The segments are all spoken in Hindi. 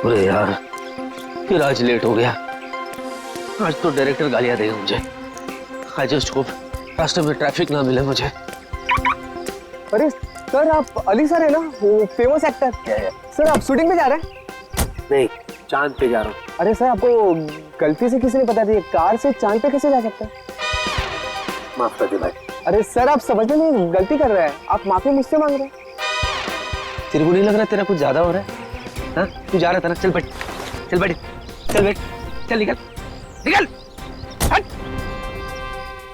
अरे यार, फिर आज लेट हो गया। आज तो डायरेक्टर गालियां देगा मुझे। आई जस्ट होप रास्ते में ट्रैफिक ना मिले मुझे। अरे सर, आप अली सर है ना, वो फेमस एक्टर। सर आप शूटिंग पे जा रहे हैं? नहीं, चांद पे जा रहा हूँ। अरे सर, आपको गलती से किसी ने बता दिया, कार से चांद पे कैसे जा सकते हैं? माफ कर दे भाई। अरे सर, आप समझने में गलती कर रहे हैं, आप माफी मुझसे मांग रहे हैं। तेरे को नहीं लग रहा तेरा कुछ ज्यादा हो रहा है? हाँ, तू जा रहा था ना, चल बैठ, चल बैठ, चल बैठ, चल निकल, निकल, हट।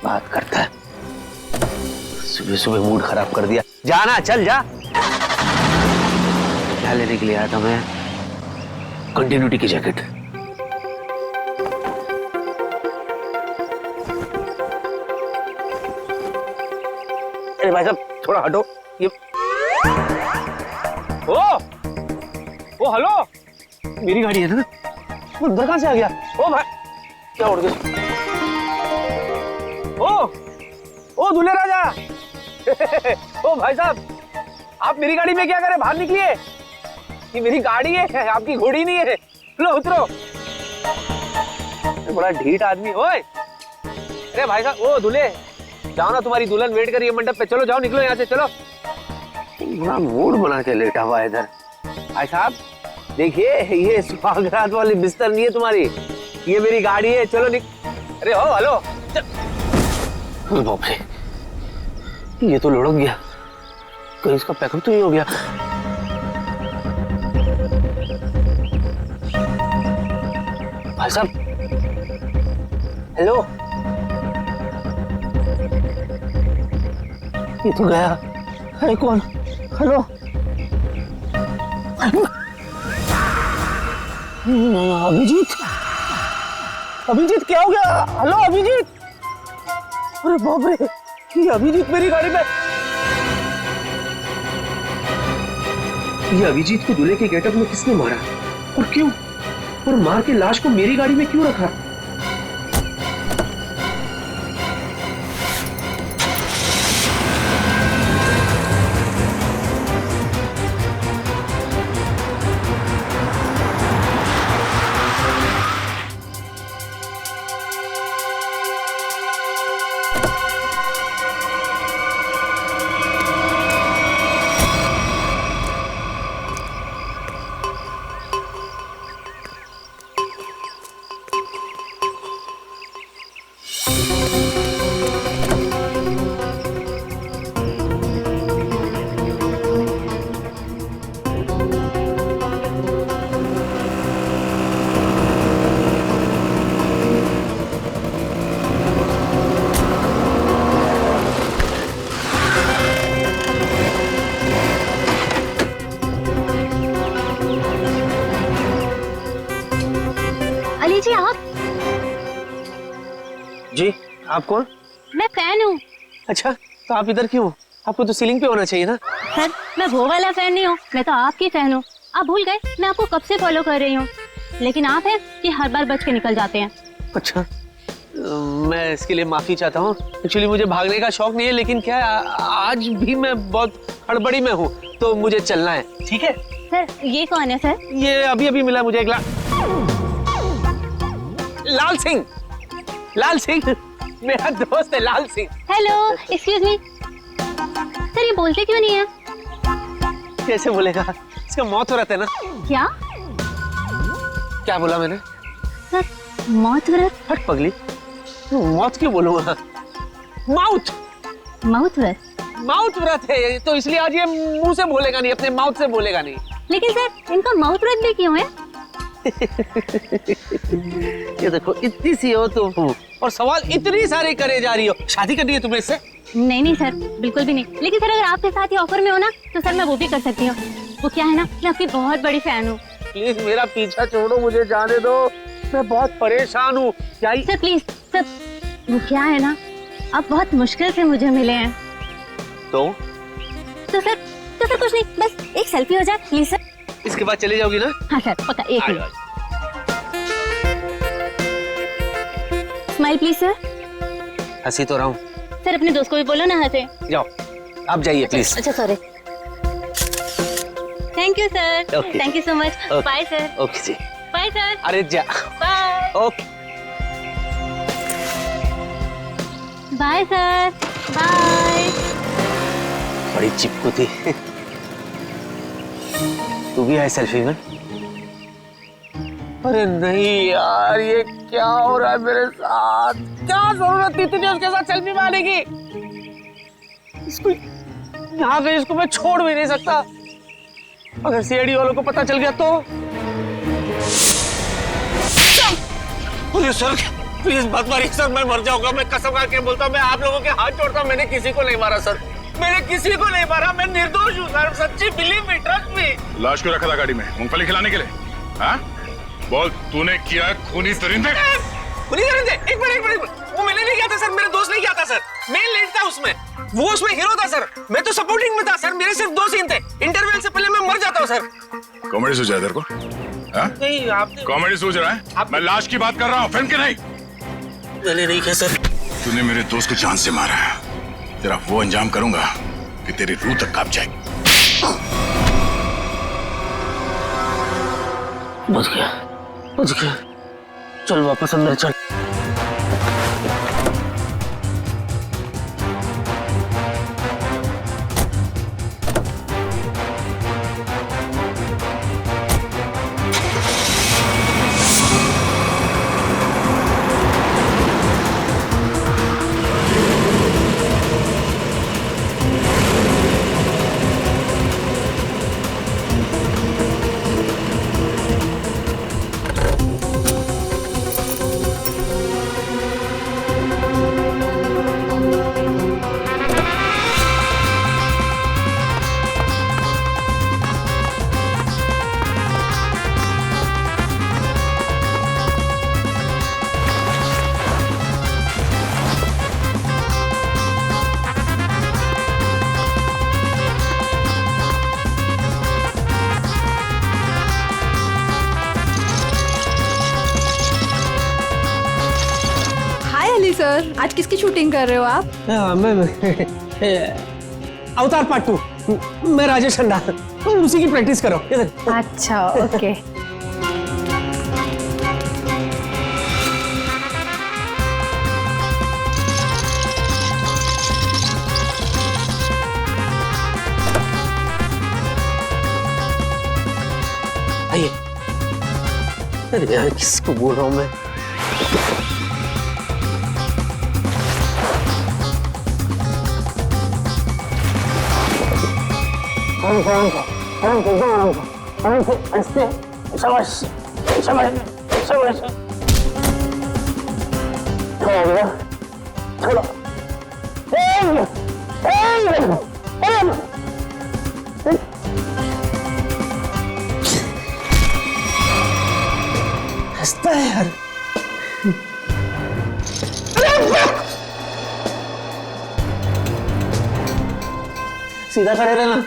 बात करता है, सुबह सुबह मूड खराब कर दिया। जाना, चल जा। क्या लेने के लिए आया था मैं? कंटिन्यूटी की जैकेट। अरे भाई साहब, थोड़ा हटो। ये ओ हेलो, मेरी गाड़ी है ना? वो उधर कहां से आ गया? ओ भाई, क्या उड़ गया? ओ दूल्हे राजा। ओ भाई साहब, आप मेरी गाड़ी में क्या कर रहे हैं? बाहर निकलिए, ये मेरी गाड़ी है, आपकी घोड़ी नहीं है। लो उतरो। बड़ा ढीठ आदमी। ओए, अरे भाई साहब, ओ दूल्हे, जाओ ना, तुम्हारी दुल्हन वेट कर रही है मंडप पे। चलो जाओ, निकलो यहाँ से, चलो। बड़ा मूड बना के लेटा हुआ है इधर। भाई साहब देखिए, ये सुहागरात वाली बिस्तर नहीं है तुम्हारी, ये मेरी गाड़ी है। चलो अरे हो, हेलो। बाप रे, ये तो लुढ़क गया, कहीं इसका पैकअप तो नहीं हो गया। भाई साहब, हेलो, ये तो गया। अरे कौन? हेलो, अभिजीत, अभिजीत क्या हो गया? हेलो अभिजीत। अरे बाप रे, ये अभिजीत मेरी गाड़ी में। ये अभिजीत को दूल्हे के गेटअप में किसने मारा और क्यों? और मार के लाश को मेरी गाड़ी में क्यों रखा? जी आप? जी, आप कौन? मैं फैन हूँ। अच्छा, तो आप इधर क्यों? आपको तो सीलिंग पे होना चाहिए ना। सर, मैं वो वाला फैन नहीं हूँ, मैं तो आपकी फैन हूँ। आप भूल गए, मैं आपको कब से फॉलो कर रही हूँ, लेकिन आप हैं कि हर बार बच के निकल जाते हैं। अच्छा, मैं इसके लिए माफी चाहता हूँ। एक्चुअली मुझे भागने का शौक नहीं है, लेकिन क्या है, आज भी मैं बहुत हड़बड़ी में हूँ, तो मुझे चलना है। ठीक है सर, ये कौन है सर? ये अभी अभी मिला मुझे एक लाल सिंह। लाल सिंह मेरा दोस्त है, Lal Singh. Hello, excuse me. Sir, ये बोलते क्यों नहीं है? कैसे बोलेगा, इसका मौत हो रहा था ना। क्या क्या बोला मैंने? सर, मौत व्रत? हट पगली, मौत क्यों बोलूंगा? माउथ माउथ व्रत? माउथ व्रत है, तो इसलिए आज ये मुंह से बोलेगा नहीं, अपने माउथ से बोलेगा नहीं। लेकिन सर, इनका माउथ व्रत भी क्यों है? ये देखो, इतनी सी हो तुम और सवाल इतनी सारे करे जा रही हो। शादी करनी है तुम्हें इससे? नहीं नहीं सर, बिल्कुल भी नहीं। लेकिन सर, अगर आपके साथ ये ऑफर में हो ना, तो सर मैं वो भी कर सकती हूँ। वो क्या है ना, मैं आपकी बहुत बड़ी फैन हूँ। प्लीज मेरा पीछा छोड़ो, मुझे जाने दो, मैं बहुत परेशान हूँ। सर प्लीज सर, वो क्या है ना, आप बहुत मुश्किल से मुझे मिले हैं। तो सर कुछ नहीं, बस एक सेल्फी हो जाए प्लीज सर। इसके बाद चले जाओगी ना? हाँ सर, पक्का, एक मिनट। Smile please sir. हंसी तो रहा हूँ। सर, अपने दोस्त को भी बोलो ना हंसे। जाओ, आप जाइए प्लीज। अच्छा sorry, thank thank you sir, Okay. Thank you so much. Okay. Bye sir. Okay जी। Bye sir. अरे जा। Bye. Okay. Bye sir. Bye. बड़ी चिपकू थी। तू भी है सेल्फी में? अरे नहीं यार, ये क्या हो रहा है मेरे साथ? क्या जरूरत थी तुझे उसके साथ सेल्फी मारने की? इसको यहाँ पे इसको मैं छोड़ भी नहीं सकता। अगर सीआईडी वालों को पता चल गया तो? सर प्लीज मत मारिए सर, मैं मर जाऊंगा। मैं कसम खा के बोलता हूँ, मैं आप लोगों के हाथ जोड़ता हूँ, मैंने किसी को नहीं मारा सर। मैंने किसी को नहीं मारा, मैं निर्दोष हूँ सर। सच्ची बिलीव मी, ट्रस्ट मी। लाश क्यों रखा था गाड़ी में? मूंगफली खिलाने के लिए? हाँ? बोल, तूने किया है खूनी दरिंदे? खूनी दरिंदे? एक मिनट, वो मैंने नहीं किया था सर, मेरे दोस्त ने किया था सर। मैं लीड था उसमें, वो उसमें हीरो था सर, मैं तो सपोर्टिंग में था सर। मेरे सिर्फ 2 सीन थे, इंटरवल से पहले मैं मर जाता हूँ सर। कॉमेडी सोच रहा है तेरे को? हाँ? नहीं आपने। कॉमेडी सोच रहा है? मैं लाश की बात कर रहा हूँ, फिल्म की नहीं। मैंने नहीं किया सर। तूने मेरे दोस्त को जान से मारा है। तेरा वो अंजाम करूंगा कि तेरी रूह तक कांप जाएगी। बच गया। चल वापस अंदर चल। सर, आज किसकी शूटिंग कर रहे हो आप? अवतार पार्ट 2। मैं राजेश खन्ना, तो उसी की प्रैक्टिस करो। अच्छा, ओके। आइए। अरे यार, किसको बोल रहा हूँ मैं? हंसता है यार। सीधा खड़े रहना।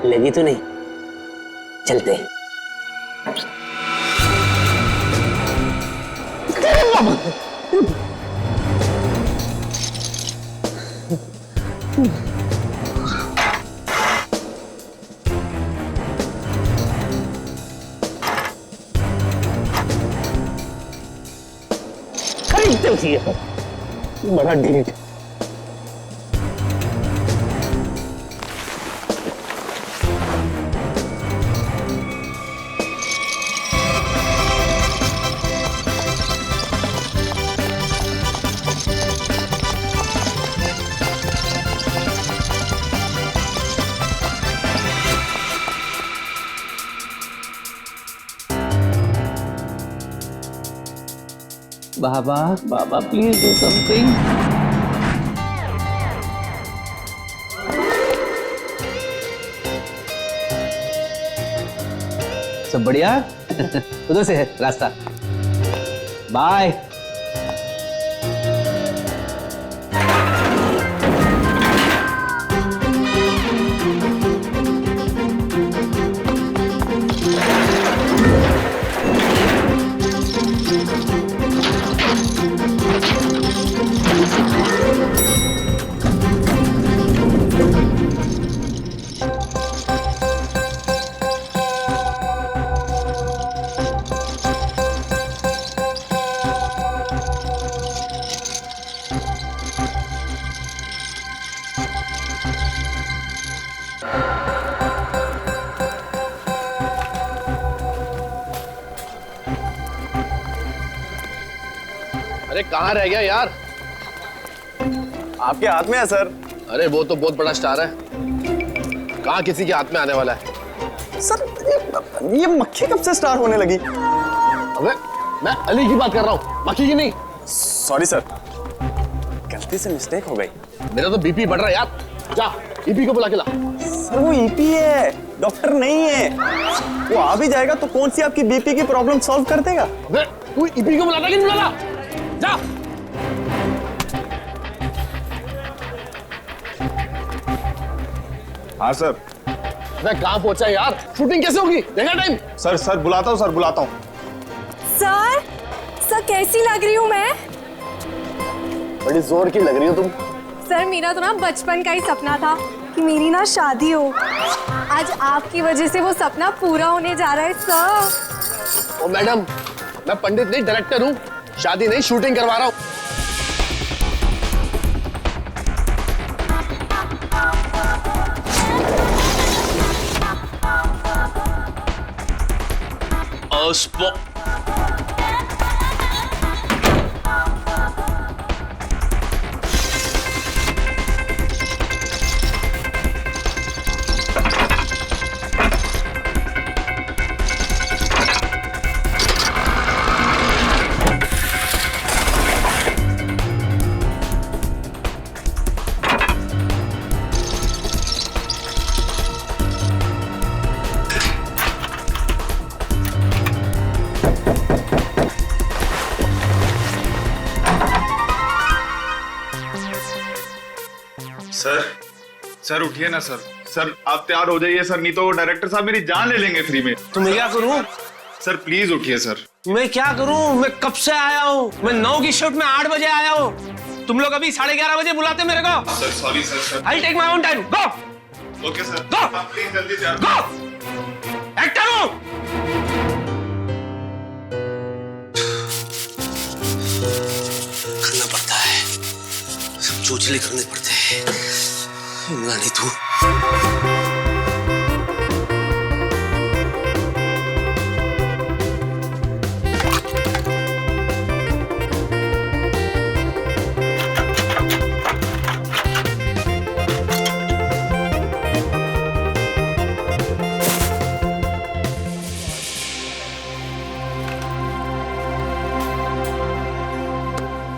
लगी तो नहीं? चलते हैं। खरीदते उसी बड़ा ढीठ। बाबा प्लीज डू समथिंग। सब बढ़िया? उधर से है रास्ता। बाय। अरे कहाँ रह गया यार? आपके हाथ में है सर। अरे वो तो बहुत बड़ा स्टार है, कहाँ किसी के हाथ में आने वाला है? सर ये मक्खी कब से स्टार होने लगी? अबे मैं अली की बात कर रहा हूँ, मक्खी की नहीं। सॉरी सर, गलती से मिस्टेक हो गई। मेरा तो बीपी बढ़ रहा है यार, जा ईपी को बुला के ला। सर वो ईपी है, डॉक्टर नहीं है। वो आ भी जाएगा तो कौन सी आपकी बीपी की प्रॉब्लम सॉल्व कर देगा? अबे तू ईपी को बुलाता कि नहीं बुलाता? जा। हाँ सर। मैं कहाँ पहुंचा यार? शूटिंग कैसे होगी? देखा टाइम? सर बुलाता हूँ, सर बुलाता हूँ। सर कैसी लग रही हूँ मैं? बड़ी जोर की लग रही हो तुम। सर मेरा तो ना बचपन का ही सपना था कि मेरी ना शादी हो। आज आपकी वजह से वो सपना पूरा होने जा रहा है सर। ओ मैडम, मैं पंडित नहीं डायरेक्टर हूँ, शादी नहीं शूटिंग करवा रहा हूँ। सर उठिए ना सर। सर आप तैयार हो जाइए सर, नहीं तो डायरेक्टर साहब मेरी जान ले लेंगे फ्री में। तो मैं क्या करूं? सर प्लीज उठिए सर। मैं क्या करूं? मैं कब से आया हूं? मैं 9 की शिफ्ट में 8 बजे आया हूं। तुम लोग अभी 11:30 बजे बुलाते मेरे को। Sir sorry sir. I take my own time. Go. Okay sir. Go! आप प्लीज जल्दी तैयार गो। एक्टर हूं। करना पड़ता है, सब चोचले करने पड़ते हैं। नहीं तू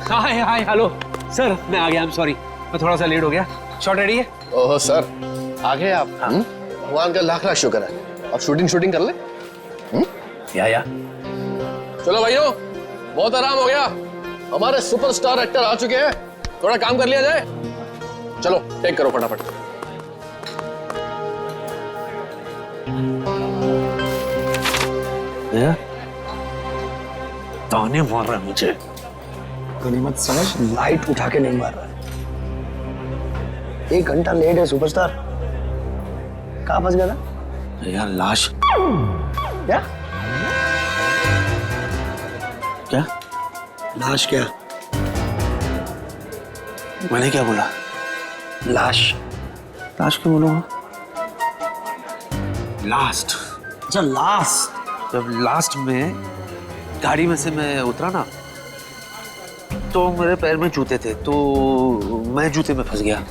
हाय हेलो सर, मैं आ गया। आई एम सॉरी, मैं थोड़ा सा लेट हो गया। शॉट रेडी है? ओह सर, आ गए आप? भगवान का लाख लाख शुक्र है। अब शूटिंग कर ले। या चलो भाइयों, बहुत आराम हो गया, हमारे सुपरस्टार एक्टर आ चुके हैं, थोड़ा काम कर लिया जाए। चलो टेक करो फटाफट। ताने मार रहा है मुझे। गनीमत समझ, लाइट उठा के नहीं मार रहा है। 1 घंटा लेट है सुपरस्टार। कहाँ फंस गया था यार? लाश। क्या क्या लाश? क्या मैंने क्या बोला? लाश। लाश क्यों बोलूंगा? लास्ट। अच्छा लास्ट। जब लास्ट में गाड़ी में से मैं उतरा ना, तो मेरे पैर में जूते थे, तो मैं जूते में फंस गया।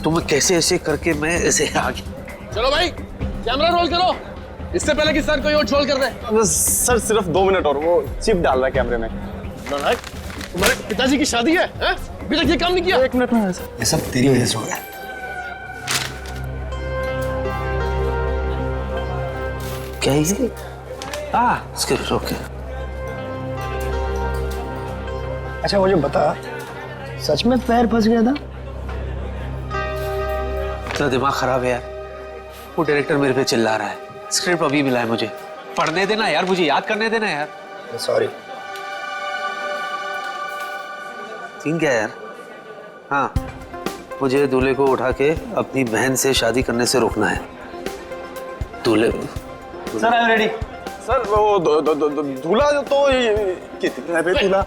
तो मैं कैसे ऐसे करके मैं ऐसे आ गया। चलो भाई कैमरा रोल करो, इससे पहले कि सर कोई और ट्रोल कर दे। सर सिर्फ 2 मिनट और, वो चिप डाल रहा है कैमरे में। नालायक, तुम्हारे पिताजी की शादी है? अभी तक ये काम नहीं किया। 1 मिनट में है सर। ये सब तेरी वजह से हो रहा है। क्या ये? Script okay. अच्छा मुझे बता, सच में पैर फंस गया था? इतना दिमाग खराब है यार। वो डायरेक्टर मेरे पे चिल्ला रहा है। स्क्रिप्ट अभी मिला है मुझे, पढ़ने देना यार, मुझे याद करने देना यार। सॉरी। सीन क्या है यार? हाँ, मुझे दूल्हे को उठा के अपनी बहन से शादी करने से रोकना है। दूल्हे sir I am ready. Sir वो दूल्हा जो तो कितने है दूल्हा?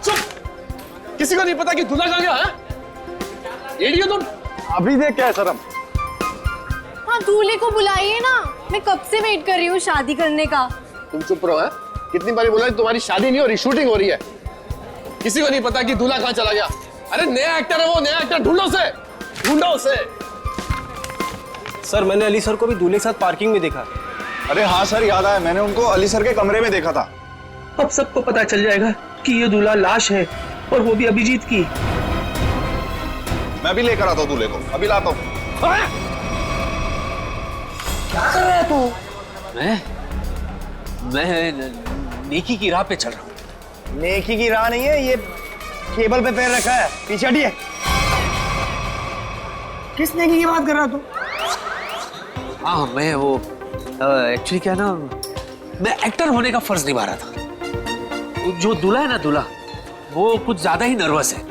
किसी को नहीं पता कि दूल्हा कहाँ गया है? इडियट तुम। अभी देख क्या है सर? हम हाँ दूल्हे को बुलाइए ना, मैं कब से वेट कर रही हूँ शादी करने का। तुम चुप रहो। है कितनी बारी बोला तुम्हारी शादी नहीं हो रही, शूटिंग हो रही है। किसी को नहीं पता कि दूल्हा कहाँ चला गया। अरे नया एक्टर है वो, नया एक्टर ढूंढो उसे। सर मैंने अली सर को भी दूल्हे के साथ पार्किंग में देखा। अरे हाँ सर, याद आया, मैंने उनको अली सर के कमरे में देखा था। अब सबको पता चल जाएगा कि ये दूल्हा लाश है, और वो भी अभिजीत की। मैं भी लेकर आता हूँ दूल्हे को, अभी लाता हूँ। क्या कर रहा है तू? मैं नेकी की राह पे चल रहा हूँ। नेकी की राह नहीं है, ये केबल पे पैर रखा है, पीछे हटिए। किस नेकी की बात कर रहा तू? हाँ मैं वो एक्चुअली क्या ना, मैं एक्टर होने का फर्ज निभा रहा था। जो दूल्हा है ना, दूल्हा वो कुछ ज्यादा ही नर्वस है,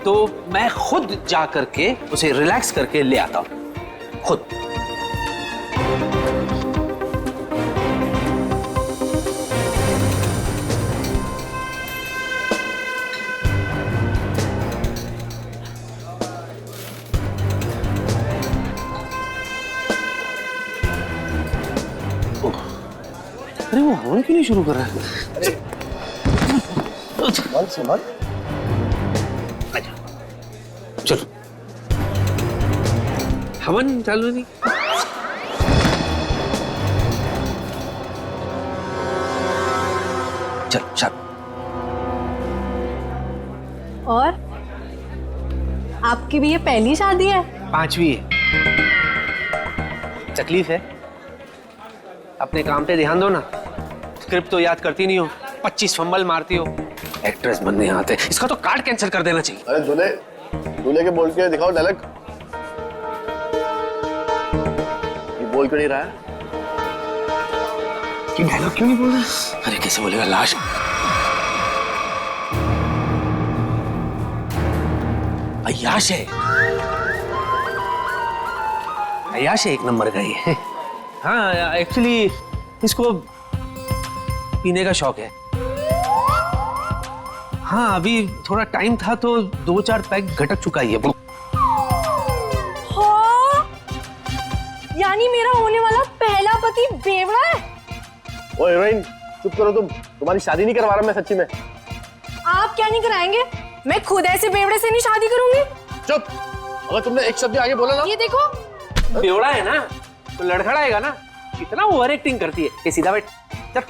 तो मैं खुद जा करके उसे रिलैक्स करके ले आता हूँ खुद। अरे वो हवन क्यों नहीं शुरू कर रहा है? संभल। चलो हवन चालू नहीं। चल चल। और आपकी भी ये पहली शादी है? 5वीं है। तकलीफ है, अपने काम पे ध्यान दो ना। स्क्रिप्ट तो याद करती नहीं हो, 25 फंबल मारती हो। एक्ट्रेस बनने आते, इसका तो कार्ड कैंसिल कर देना चाहिए। अरे दूल्हे के बोल के दिखाओ डायलॉग। ये बोल क्यों नहीं रहा है? कि डायलॉग क्यों नहीं बोल रहा? अरे कैसे बोलेगा, लाश। अय्याश है, अय्याश है, 1 नंबर का ही। हाँ एक्चुअली इसको पीने का शौक है। हाँ अभी थोड़ा टाइम था तो 2-4 पैक घटक चुका ही है। हाँ, यानी मेरा होने वाला पहला पति बेवड़ा है। ओ हीरोइन चुप करो तुम, तुम्हारी शादी नहीं करवा रहा मैं सच्ची में। आप क्या नहीं कराएंगे? मैं खुद ऐसे बेवड़े से नहीं शादी करूंगी। चुप, अगर तुमने एक शब्द आगे बोला ना। ये देखो, बेवड़ा है ना तो लड़खड़ाएगा ना। कितना ओवर एक्टिंग करती है। ये सीधा बैठ, चल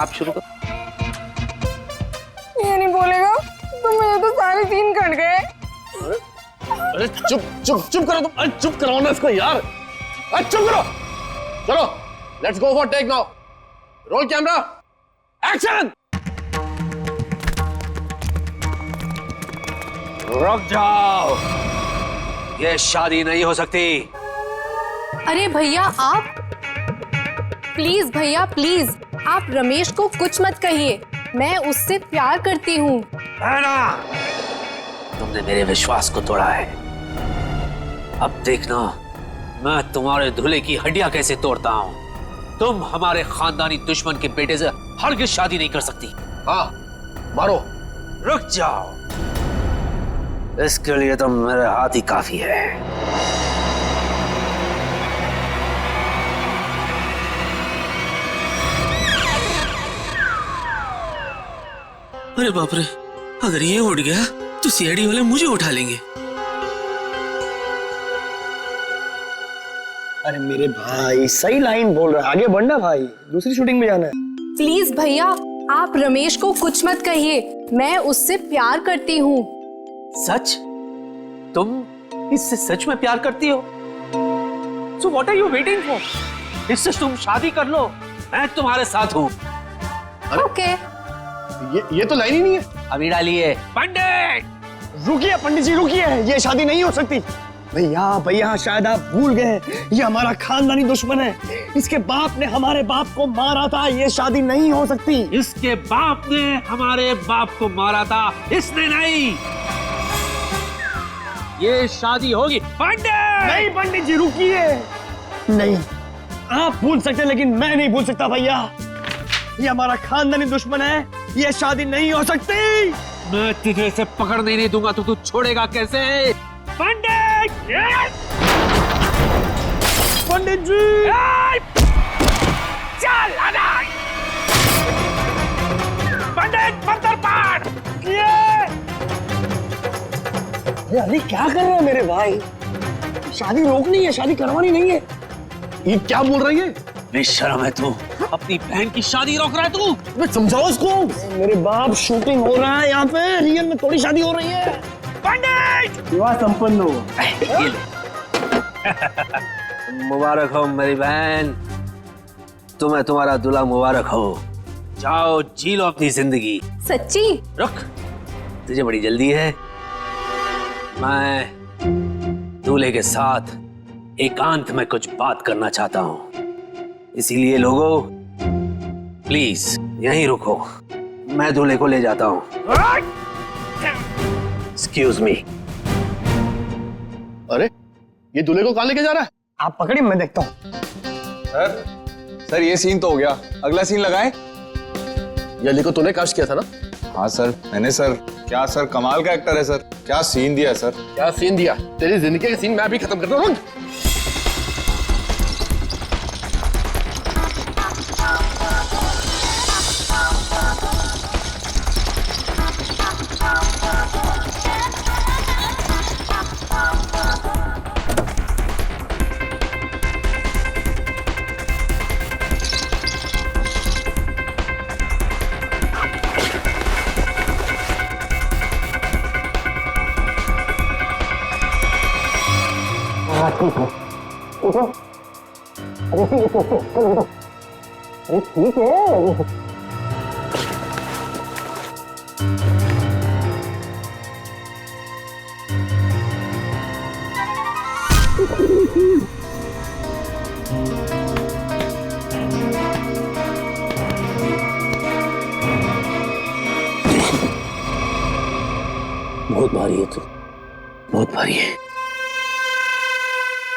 आप शुरू करो। ये नहीं बोलेगा तो मेरे तो सारे सीन कट गए। अरे चुप चुप चुप करो तुम, अरे चुप कराओ ना इसको यार, अरे चुप करो। चलो let's go for take now, roll camera, action. रुक जाओ, ये शादी नहीं हो सकती। अरे भैया आप प्लीज, भैया प्लीज, आप रमेश को कुछ मत कहिए, मैं उससे प्यार करती हूँ। है ना, तुमने मेरे विश्वास को तोड़ा है। अब देखना मैं तुम्हारे दूल्हे की हड्डियां कैसे तोड़ता हूँ। तुम हमारे खानदानी दुश्मन के बेटे से हरगिज शादी नहीं कर सकती। हाँ मारो। रुक जाओ, इसके लिए तो मेरे हाथ ही काफी है। अरे बाप रे, अगर ये उठ गया तो सीआईडी वाले मुझे उठा लेंगे। अरे मेरे भाई सही लाइन बोल रहा है, आगे बढ़ना भाई, दूसरी शूटिंग में जाना है। प्लीज भैया आप रमेश को कुछ मत कहिए, मैं उससे प्यार करती हूँ। सच? तुम इससे सच में प्यार करती हो? So what are you waiting for? इससे तुम शादी कर लो, मैं तुम्हारे साथ हूँ। ओके। ये तो लाइन ही नहीं है। अभी डाली है। पंडित रुकिए पंडित जी रुकिए, ये शादी नहीं हो सकती। भैया भैया शायद आप भूल गए, ये हमारा खानदानी दुश्मन है। इसके बाप ने हमारे बाप को मारा था, ये शादी नहीं हो सकती। इसके बाप ने हमारे बाप को मारा था, इसने नहीं। ये शादी होगी। पंडित नहीं पंडित जी रुकिए। नहीं, आप भूल सकते हैं लेकिन मैं नहीं भूल सकता भैया। ये हमारा खानदानी दुश्मन है, ये शादी नहीं हो सकती। मैं तुझे इसे पकड़ने नहीं दूंगा तो तू छोड़ेगा कैसे? पंडित! पंडित जी! चल आना! पंडित मंत्र पाठ! अरे अली क्या कर रहे हैं मेरे भाई? शादी रोकनी है, शादी करवानी नहीं है। ये क्या बोल रही है? बेशर्म है तू, अपनी बहन की शादी रोक रहा है तू। मैं समझाओ इसको। मेरे बाप, शूटिंग हो रहा है यहाँ पे, रियल में थोड़ी शादी हो रही है। पंडित, विवाह संपन्न हो। ये ले। मुबारक हो मेरी बहन, तुम्हें तुम्हारा दूल्हा मुबारक हो। जाओ जी लो अपनी जिंदगी। सच्ची? रुक, तुझे बड़ी जल्दी है। मैं दूल्हे के साथ एकांत में कुछ बात करना चाहता हूँ, इसीलिए लोगों प्लीज यहीं रुको, मैं दूल्हे को ले जाता हूँ। Excuse me. अरे ये दूल्हे को कहाँ लेके जा रहा है? आप पकड़िए, मैं देखता हूँ। सर ये सीन तो हो गया, अगला सीन लगाए। ये अली को तूने कास्ट किया था ना? हाँ सर मैंने सर। क्या सर कमाल का एक्टर है सर, क्या सीन दिया सर। क्या सीन दिया? तेरी जिंदगी का सीन मैं अभी खत्म करता हूँ। अरे ठीक है। बहुत भारी है तू, बहुत भारी है।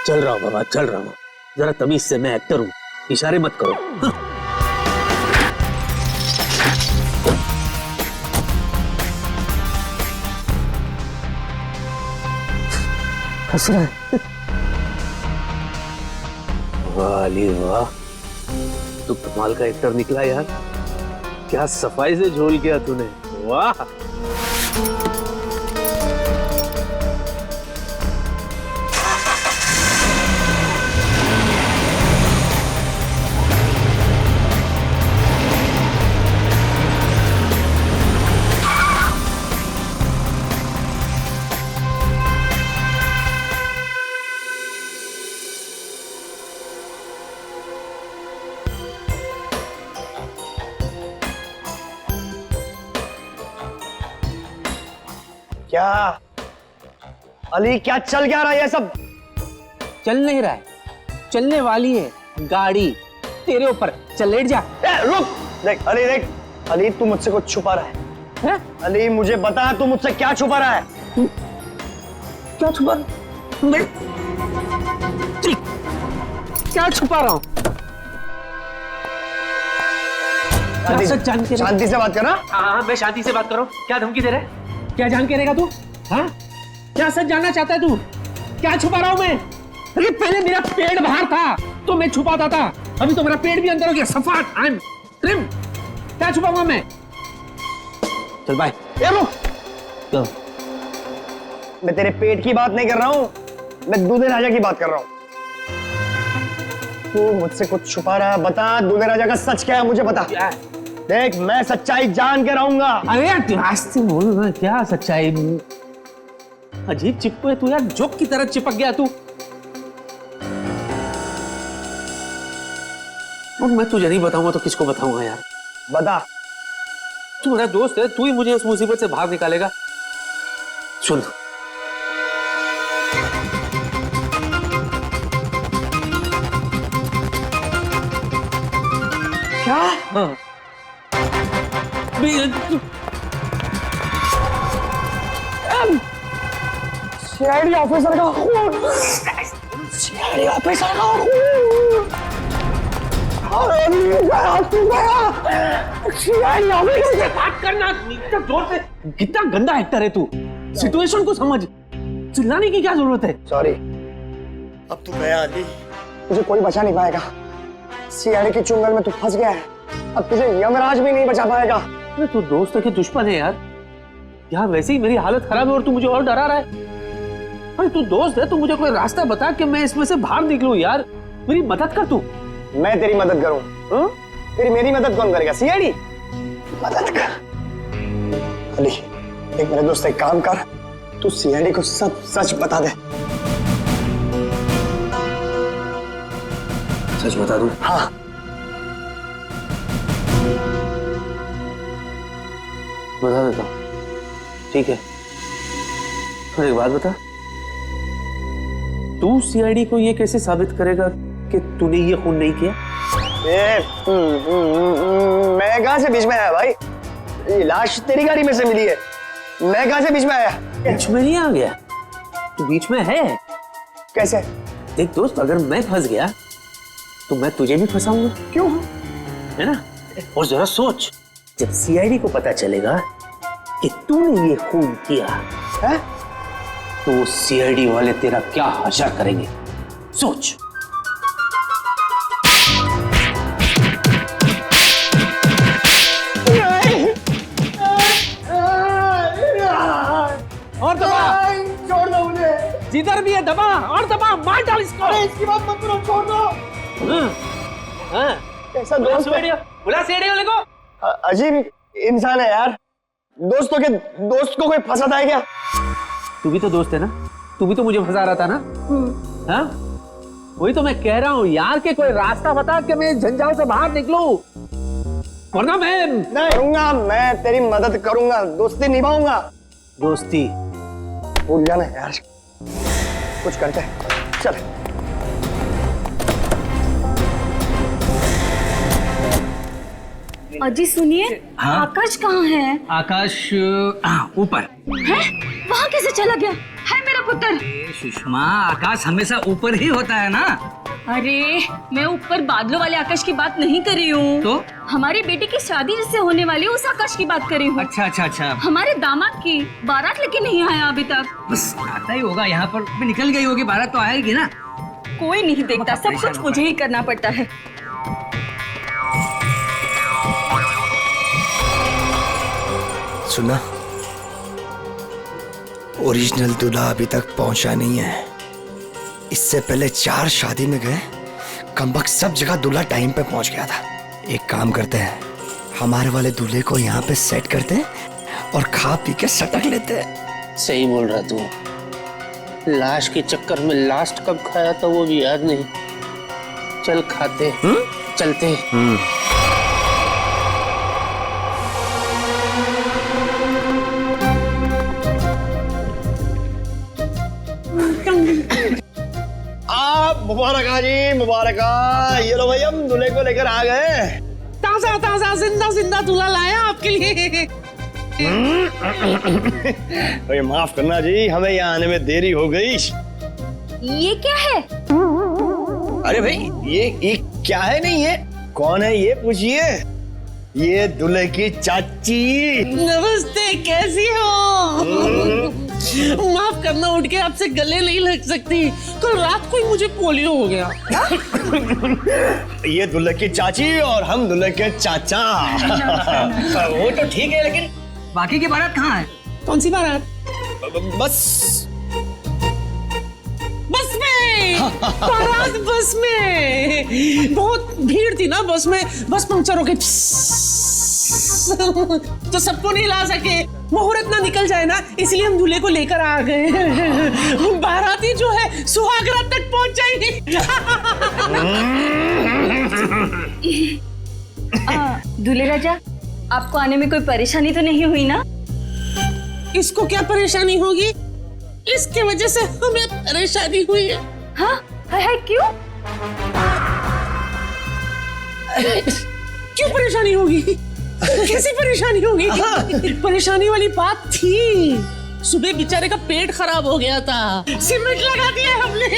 चल रहा हूँ बाबा, चल रहा हूँ। जरा तमीज से, मैं एक्टर हूँ, इशारे मत करो। हंस रहा है। वाह अली वाह, तू कमाल का एक्टर निकला यार। क्या सफाई से झोल किया तूने, वाह। क्या अली, क्या चल क्या रहा है ये सब? चल नहीं रहा है, चलने वाली है गाड़ी तेरे ऊपर। चल लेट जा। रुक, देख अली, देख अली, तू मुझसे कुछ छुपा रहा है। अली मुझे बता, तू मुझसे क्या छुपा रहा है? क्या छुपा? मैं क्या छुपा रहा हूँ? शांति से बात करना। हाँ मैं शांति से बात कर रहा हूँ। क्या धमकी दे रहा है? क्या जान के रहेगा तू? हाँ क्या सच जानना चाहता है तू? क्या छुपा रहा हूँ मैं? अरे पहले मेरा पेट बाहर था तो मैं छुपाता था, अभी तो मेरा पेट भी अंदर हो गया। सफाट, आई एम ट्रिम। क्या छुपाऊंगा मैं? चल बाय। तो मैं तेरे पेट की बात नहीं कर रहा हूँ, मैं दूल्हे राजा की बात कर रहा हूँ। तू मुझसे कुछ छुपा रहा है, बता दूल्हे राजा का सच क्या है, मुझे बता। क्या है? देख मैं सच्चाई जान के रहूंगा। अरे यार आस्ते बोल ना, क्या सच्चाई? अजीब चिपको है तू यार, जोक की तरह चिपक गया तू। और मैं तुझे नहीं बताऊंगा तो किसको बताऊंगा यार? बता। तू मेरा दोस्त है, तू ही मुझे इस मुसीबत से बाहर निकालेगा। सुन, क्या? हाँ सीआईडी ऑफिसर का खून, सीआईडी ऑफिसर का खून। अरे सीआईडी ऑफिसर से बात करना इतना जोर से। कितना गंदा एक्टर है तू, सिचुएशन को समझ। चिल्लाने की क्या जरूरत है? सॉरी, अब तू गया अली, तुझे कोई बचा नहीं पाएगा। सीआईडी के चुंगल में तू फंस गया है, अब तुझे यमराज भी नहीं बचा पाएगा। अरे तू दोस्त है कि दुश्मन है यार? यार वैसे ही मेरी हालत खराब है और तू मुझे और डरा रहा है। अरे तू दोस्त है, तू मुझे कोई रास्ता बता कि मैं इसमें से बाहर निकलूं यार। मेरी मदद कर तू। मैं तेरी मदद करूं? तेरी मेरी मदद कौन करेगा? सीआईडी मदद कर। अली एक मेरे दोस्त, एक काम कर, तू सीआईडी को सब सच बता दे। सच बता दूं? हाँ। बता देता हूं, ठीक है। और एक बात बता, तू सीआईडी को ये कैसे साबित करेगा कि तूने ये खून नहीं किया? मैं कहां से बीच में आया भाई? ये लाश तेरी गाड़ी में से मिली है, मैं कहां से बीच में आया? बीच में नहीं आ गया, तू बीच में है। कैसे? देख दोस्त, अगर मैं फंस गया तो मैं तुझे भी फंसाऊंगा। क्यों? है ना? और जरा सोच, जब सीआईडी को पता चलेगा कि तूने ये खून किया है, तो सीआईडी वाले तेरा क्या हाशर करेंगे, सोच। और दबा, छोड़ दो मुझे। जिधर भी है दबा, और दबा, मार डाल इसको। अरे इसकी बात मत करो, छोड़ दो। कैसा दोस्त है? बुला सीआईडी वाले को। अजीब इंसान है यार। दोस्त को कोई फंसाता है क्या? तू भी तो दोस्त है ना, तू भी तो मुझे फंसा रहा था ना। हाँ, वही तो मैं कह रहा हूँ यार कि कोई रास्ता बता कि मैं झंझाव से बाहर निकलूं, वरना मैं नहीं करूंगा। मैं तेरी मदद करूंगा, दोस्ती निभाऊंगा। दोस्ती भूल जाना यार, कुछ करते हैं, चल। अजी सुनिए, आकाश कहाँ है? आकाश ऊपर है? वहाँ कैसे चला गया? है मेरा पुत्र। सुषमा, आकाश हमेशा ऊपर ही होता है ना। अरे मैं ऊपर बादलों वाले आकाश की बात नहीं कर रही हूँ, तो हमारी बेटी की शादी जिससे होने वाली है उस आकाश की बात कर रही हूँ। अच्छा अच्छा अच्छा, हमारे दामाद की बारात लेके नहीं आया अभी तक। बस आता ही होगा यहाँ पर, भी निकल गई होगी, बारात तो आएगी ना। कोई नहीं देखता, सब कुछ मुझे ही करना पड़ता है। सुना, ओरिजिनल दूल्हा अभी तक पहुंचा नहीं है। इससे पहले 4 शादी में गए, कमबख्त सब जगह दूल्हा टाइम पे पहुंच गया था। एक काम करते हैं, हमारे वाले दूल्हे को यहाँ पे सेट करते हैं और खा पी के सटक लेते हैं। सही बोल रहा तू। लाश के चक्कर में लास्ट कब खाया था वो भी याद नहीं। चल खाते, चलते। मुबारक जी, मुबारक। ये लो भाई, हम दूल्हे को लेकर आ गए। ताजा ताजा जिंदा जिंदा दूल्हा लाया आपके लिए। तो माफ करना जी, हमें यहाँ आने में देरी हो गई। ये क्या है? अरे भाई, ये क्या है? नहीं, ये कौन है ये पूछिए। ये दूल्हे की चाची। नमस्ते, कैसी हो? माफ करना, उठ के आपसे गले नहीं लग सकती। कल रात को ही मुझे पोलियो हो गया। ये दूल्हे की चाची और हम दूल्हे के चाचा। वो तो ठीक है, लेकिन बाकी की बारात कहाँ है? कौन सी बारात? बस में। बारात बस में। बहुत भीड़ थी ना बस में, बस पंक्चर हो गई तो सबको नहीं ला सके। मुहूर्त ना निकल जाए ना, इसलिए हम दूल्हे को लेकर आ गए। बाराती जो है सुहागरात तक पहुंच जाएगी। दूल्हे राजा, आपको आने में कोई परेशानी तो नहीं हुई ना? इसको क्या परेशानी होगी? इसके वजह से हमें परेशानी हुई है। हाँ? है क्यों? क्यों परेशानी होगी? कैसी परेशानी होगी? परेशानी वाली बात थी। सुबह बेचारे का पेट खराब हो गया था, सीमेंट लगा दिया हमने।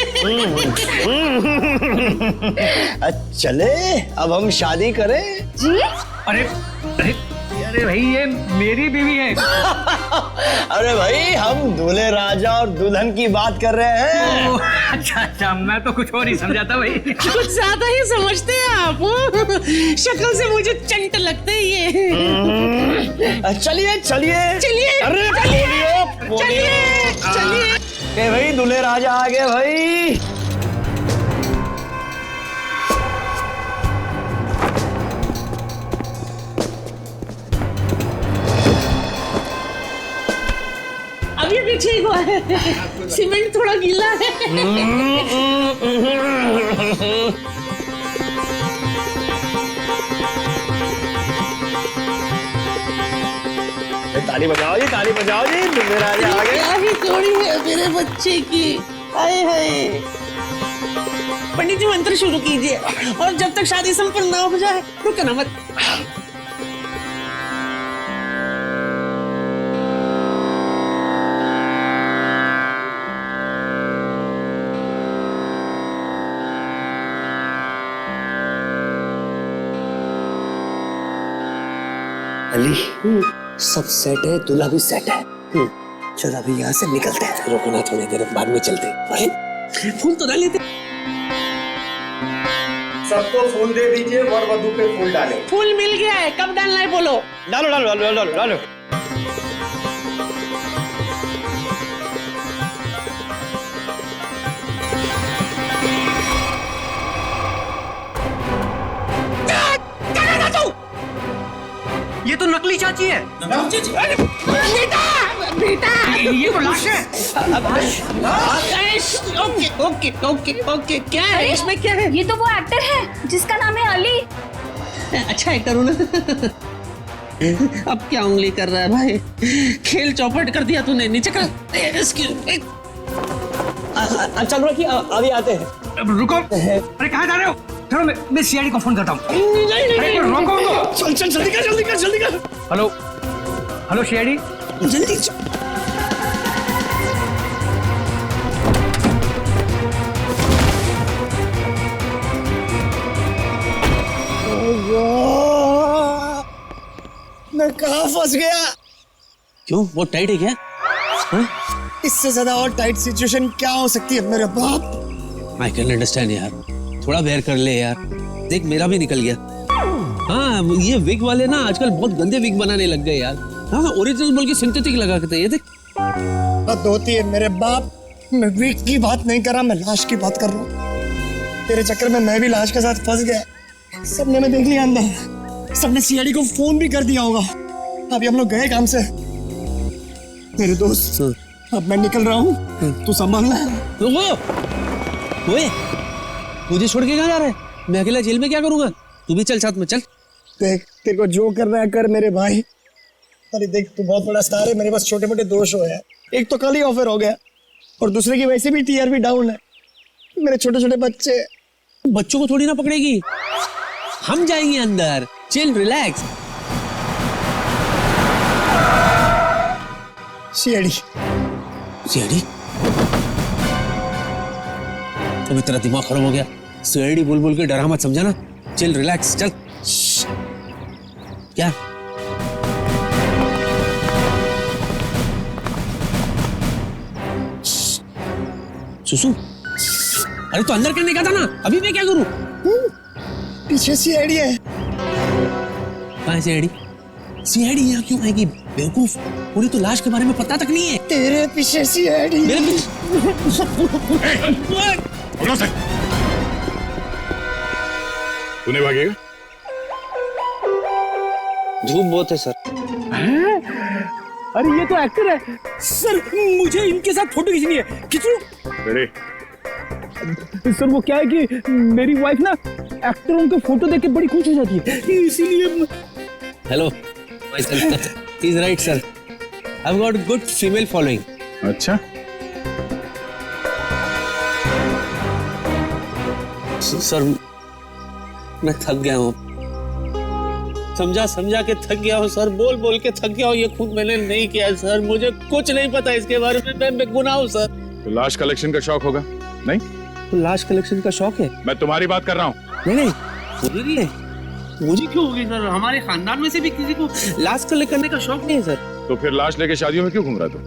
चले अब हम शादी करें? जी? अरे अरे भाई ये मेरी बीवी है। अरे भाई हम दूल्हे राजा और दुल्हन की बात कर रहे हैं। ओह, अच्छा अच्छा, मैं तो कुछ और ही समझा था भाई। कुछ ज्यादा ही समझते हैं आप। शक्ल से मुझे चंट लगते हैं ये। चलिए चलिए चलिए अरे चलिए चलिए। ए भाई दूल्हे राजा आ गए भाई। अभी भी ठीक हुआ है, सीमेंट थोड़ा गीला है। ताली बजाओ जी, ताली बजाओ जी, दूल्हे राजा आ गए। क्या ही जोड़ी है मेरे बच्चे की। हाय हाय। पंडित जी मंत्र शुरू कीजिए और जब तक शादी संपन्न ना हो जाए रुकना मत। अली सब सेट है, दूल्हा भी सेट है। चल अभी यहाँ से निकलते हैं। रुकना थोड़ी देर, बाद में चलते। अरे फूल तो डाल लेते। सबको फूल दे दीजिए, वर वधू पे फूल डालें। फूल मिल गया है, कब डालना है बोलो। डालो डालो डालो डालो डालो। ये तो नकली चाची है। बेटा बेटा ये तो लाश है। Okay okay okay okay. क्या है इसमें, क्या है? ये तो वो एक्टर है जिसका नाम है अली। अच्छा एक्टर हूँ ना। अब क्या उंगली कर रहा है भाई, खेल चौपट कर दिया तूने। नीचे कर। चल रखिए, अभी आते हैं। रुको, अरे कहाँ जा रहे हो? चलो मैं सीआईडी को फोन करता हूँ। अरे रोको तो। चल चल जल्दी कर जल्दी कर जल्दी कर। Hello hello CID. जल्दी चल। मैं कहाँ फंस गया? क्यों, वो टाइट है क्या? इससे ज्यादा और टाइट सिचुएशन क्या हो सकती है मेरे बाप? I can understand यार, थोड़ा बेयर कर ले यार। देख मेरा भी निकल गया। हाँ ये विग वाले ना आजकल बहुत गंदे विग बनाने लग गए यार। हाँ ओरिजिनल बोल के सिंथेटिक लगा के ये देख। बात होती है मेरे बाप। मैं विग की बात नहीं कर रहा, मैं लाश की बात कर रहा हूँ। तेरे चक्कर में मैं भी लाश के साथ फंस गया। सबने मैं देख लिया अंदर, सबने सीआईडी को फोन भी कर दिया होगा। अभी हम लोग गए काम से। मेरे दोस्त अब मैं निकल रहा हूँ, तू संभालना। ओए मुझे छोड़ के कहाँ जा रहा है? मैं अकेला जेल में क्या करूंगा? तू भी चल साथ में, चल। देख तेरे को जो करना है कर मेरे भाई। अरे देख तू बहुत बड़ा स्टार है, मेरे पास छोटे मोटे दोष हो हैं। एक तो कल ही ऑफर हो गया और दूसरे की वैसे भी टीआरपी डाउन है। मेरे छोटे छोटे बच्चे। बच्चों को थोड़ी ना पकड़ेगी, हम जाएंगे अंदर। Chill relax. CID CID? अभी तेरा दिमाग खराब हो गया। सीआईडी बोल बोल के डरा मत, समझा ना? चिल रिलैक्स चल। क्या सुसु? अरे तो अंदर करने का था ना, अभी मैं क्या करूं? पीछे सीआईडी है। कहाँ है सीआईडी? सीआईडी यहाँ क्यों आएगी बेवकूफ? पूरी तो लाश के बारे में पता तक नहीं है। तेरे पीछे सीआईडी। तूने भागेगा? धूप बहुत है सर। अरे ये तो एक्टर है सर, मुझे इनके साथ फोटो खींचनी है। खींचूं? सर वो क्या है कि मेरी वाइफ ना एक्टरों के फोटो देख के बड़ी खुश हो जाती है, इसीलिए। Hello He's right sir. I've got good female following. अच्छा, सर मैं थक गया हूँ। समझा समझा के थक गया हूँ सर, बोल बोल के थक गया हूँ। ये खुद मैंने नहीं किया सर, मुझे कुछ नहीं पता इसके बारे में। मैं बेगुनाह हूँ सर। तो लाश कलेक्शन का शौक होगा? नहीं, तो लाश कलेक्शन का शौक है? मैं तुम्हारी बात कर रहा हूँ। नहीं नहीं मुझे नहीं है। मुझे क्यों होगी सर? हमारे खानदान में से भी किसी को लाश कलेक्ट करने का शौक नहीं है सर। तो फिर लाश लेके शादियों में क्यों घूम रहा तू?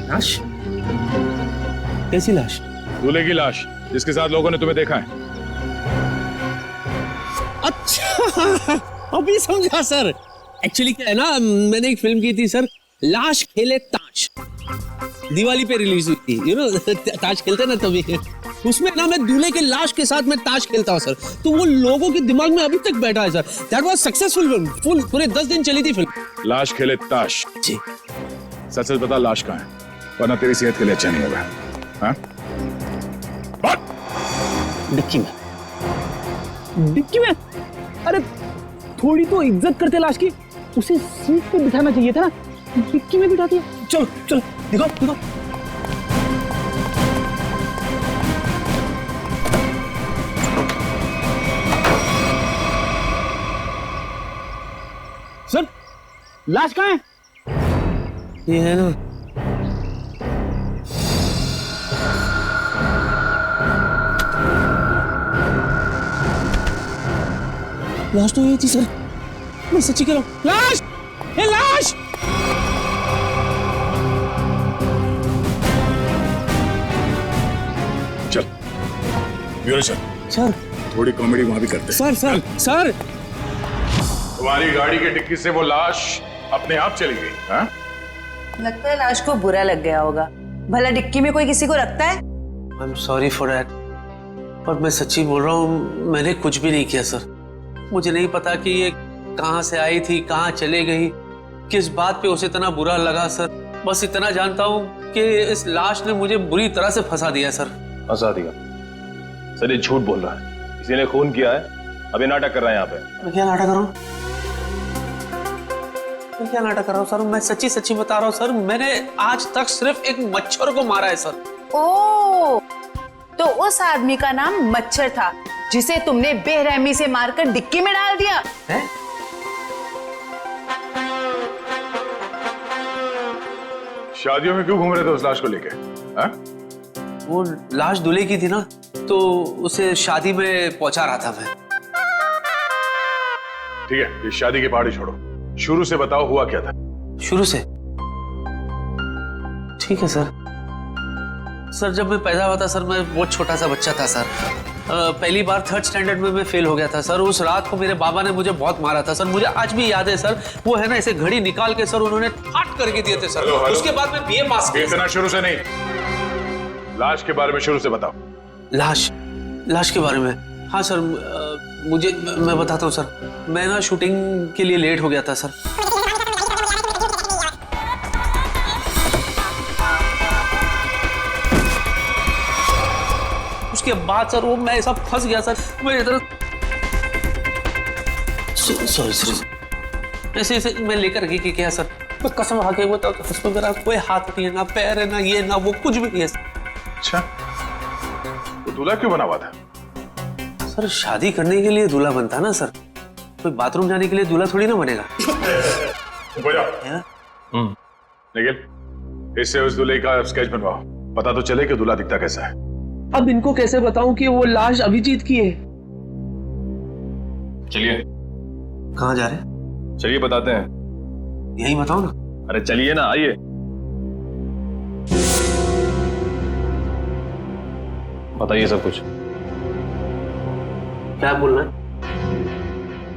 लाश? कैसी लाश? दूल्हे की लाश, जिसके साथ लोगों ने तुम्हें देखा है। अच्छा, अभी समझा सर। एक्चुअली क्या है ना, मैंने एक फिल्म की थी सर, लाश खेले ताश, दिवाली पे रिलीज हुई थी। यू नो ताश खेलते ना तभी, उसमें ना मैं दूल्हे के लाश के साथ मैं ताश खेलता हूँ सर। तो वो लोगों के दिमाग में अभी तक बैठा है sir. That was successful film, full पूरे 10 दिन चली थी फिल्म। लाश खेले ताश? जी। सच सच बता, लाश कहाँ है, वरना तेरी सेहत के लिए अच्छा नहीं होगा। हाँ? डिक्की में। डिक्की में? अरे थोड़ी तो इज्जत करते लाश की, उसे सीट पे बिठाना चाहिए था ना, डिक्की में बिठा दिया। चलो चलो दिखाओ दिखाओ। सर लाश कहाँ है? ये है ना, लाश तो ये थी सर, मैं सच्ची कह रहा हूँ। लाश! ये लाश! चल ब्यूरो चल। सर थोड़ी कॉमेडी वहां भी करते। सर सर सर, तुम्हारी गाड़ी की डिक्की से वो लाश अपने आप चली गई। हाँ? लगता है लाश को बुरा लग गया होगा। भला डिक्की में कोई किसी को रखता है? I am sorry for that, पर मैं सच्ची बोल रहा हूँ, मैंने कुछ भी नहीं किया सर। मुझे नहीं पता कि ये कहाँ से आई थी, कहाँ चले गई, किस बात पे उसे इतना बुरा लगा सर। बस इतना जानता हूँ कि इस लाश ने मुझे बुरी तरह से फंसा दिया सर। फंसा दिया? सर ये झूठ बोल रहा है, किसी ने खून किया है, अभी नाटक कर रहा है यहाँ पे। मैं क्या नाटक कर रहा हूँ? मैं क्या नाटक कर रहा हूँ सर? मैं सच्ची सच्ची बता रहा हूँ सर, मैंने आज तक सिर्फ एक मच्छर को मारा है सर। ओह, तो उस आदमी का नाम मच्छर था जिसे तुमने बेरहमी से मारकर डिक्की में डाल दिया है? शादियों में क्यों घूम रहे थे उस लाश को लेके? हाँ? वो लाश दूल्हे की थी ना, तो उसे शादी में पहुंचा रहा था मैं। ठीक है, ये शादी की पहाड़ी छोड़ो, शुरू से बताओ हुआ क्या था। शुरू से? ठीक है सर। सर जब मैं पैदा हुआ था सर, मैं बहुत छोटा सा बच्चा था सर। पहली बार 3rd स्टैंडर्ड में मैं फेल हो गया था सर। उस रात को मेरे बाबा ने मुझे बहुत मारा था सर, मुझे आज भी याद है सर। वो है ना, ऐसे घड़ी निकाल के सर उन्होंने फाट करके दिए थे सर। Hello, hello. उसके बाद मैं बीए पास किया। इतना शुरू से नहीं, लाश के बारे में शुरू से बताओ। लाश के बारे में? हाँ सर, मैं बताता हूँ सर। मैं ना शूटिंग के लिए लेट हो गया था सर। उसके बाद सर वो मैं ऐसा फंस गया सर, मैं इधर सॉरी ऐसे ऐसे मैं लेकर गई कि क्या सर, मैं कसम खा के बताऊं तो उसमें मेरा कोई हाथ नहीं है, ना पैर है, ना ये ना वो, कुछ भी नहीं है। अच्छा, तो दूल्हा क्यों बना हुआ था? सर शादी करने के लिए दूल्हा बनता है ना सर, कोई बाथरूम जाने के लिए दूल्हा थोड़ी ना बनेगा। लेकिन इससे उस दूल्हे का स्केच बनवाओ, पता तो चले कि दूल्हा दिखता कैसा है। अब इनको कैसे बताऊं कि वो लाश अभिजीत की है? चलिए। कहाँ जा रहे हैं? चलिए बताते हैं। यही बताओ ना। अरे चलिए ना, आइए। बताइए सब कुछ। क्या बोलना है?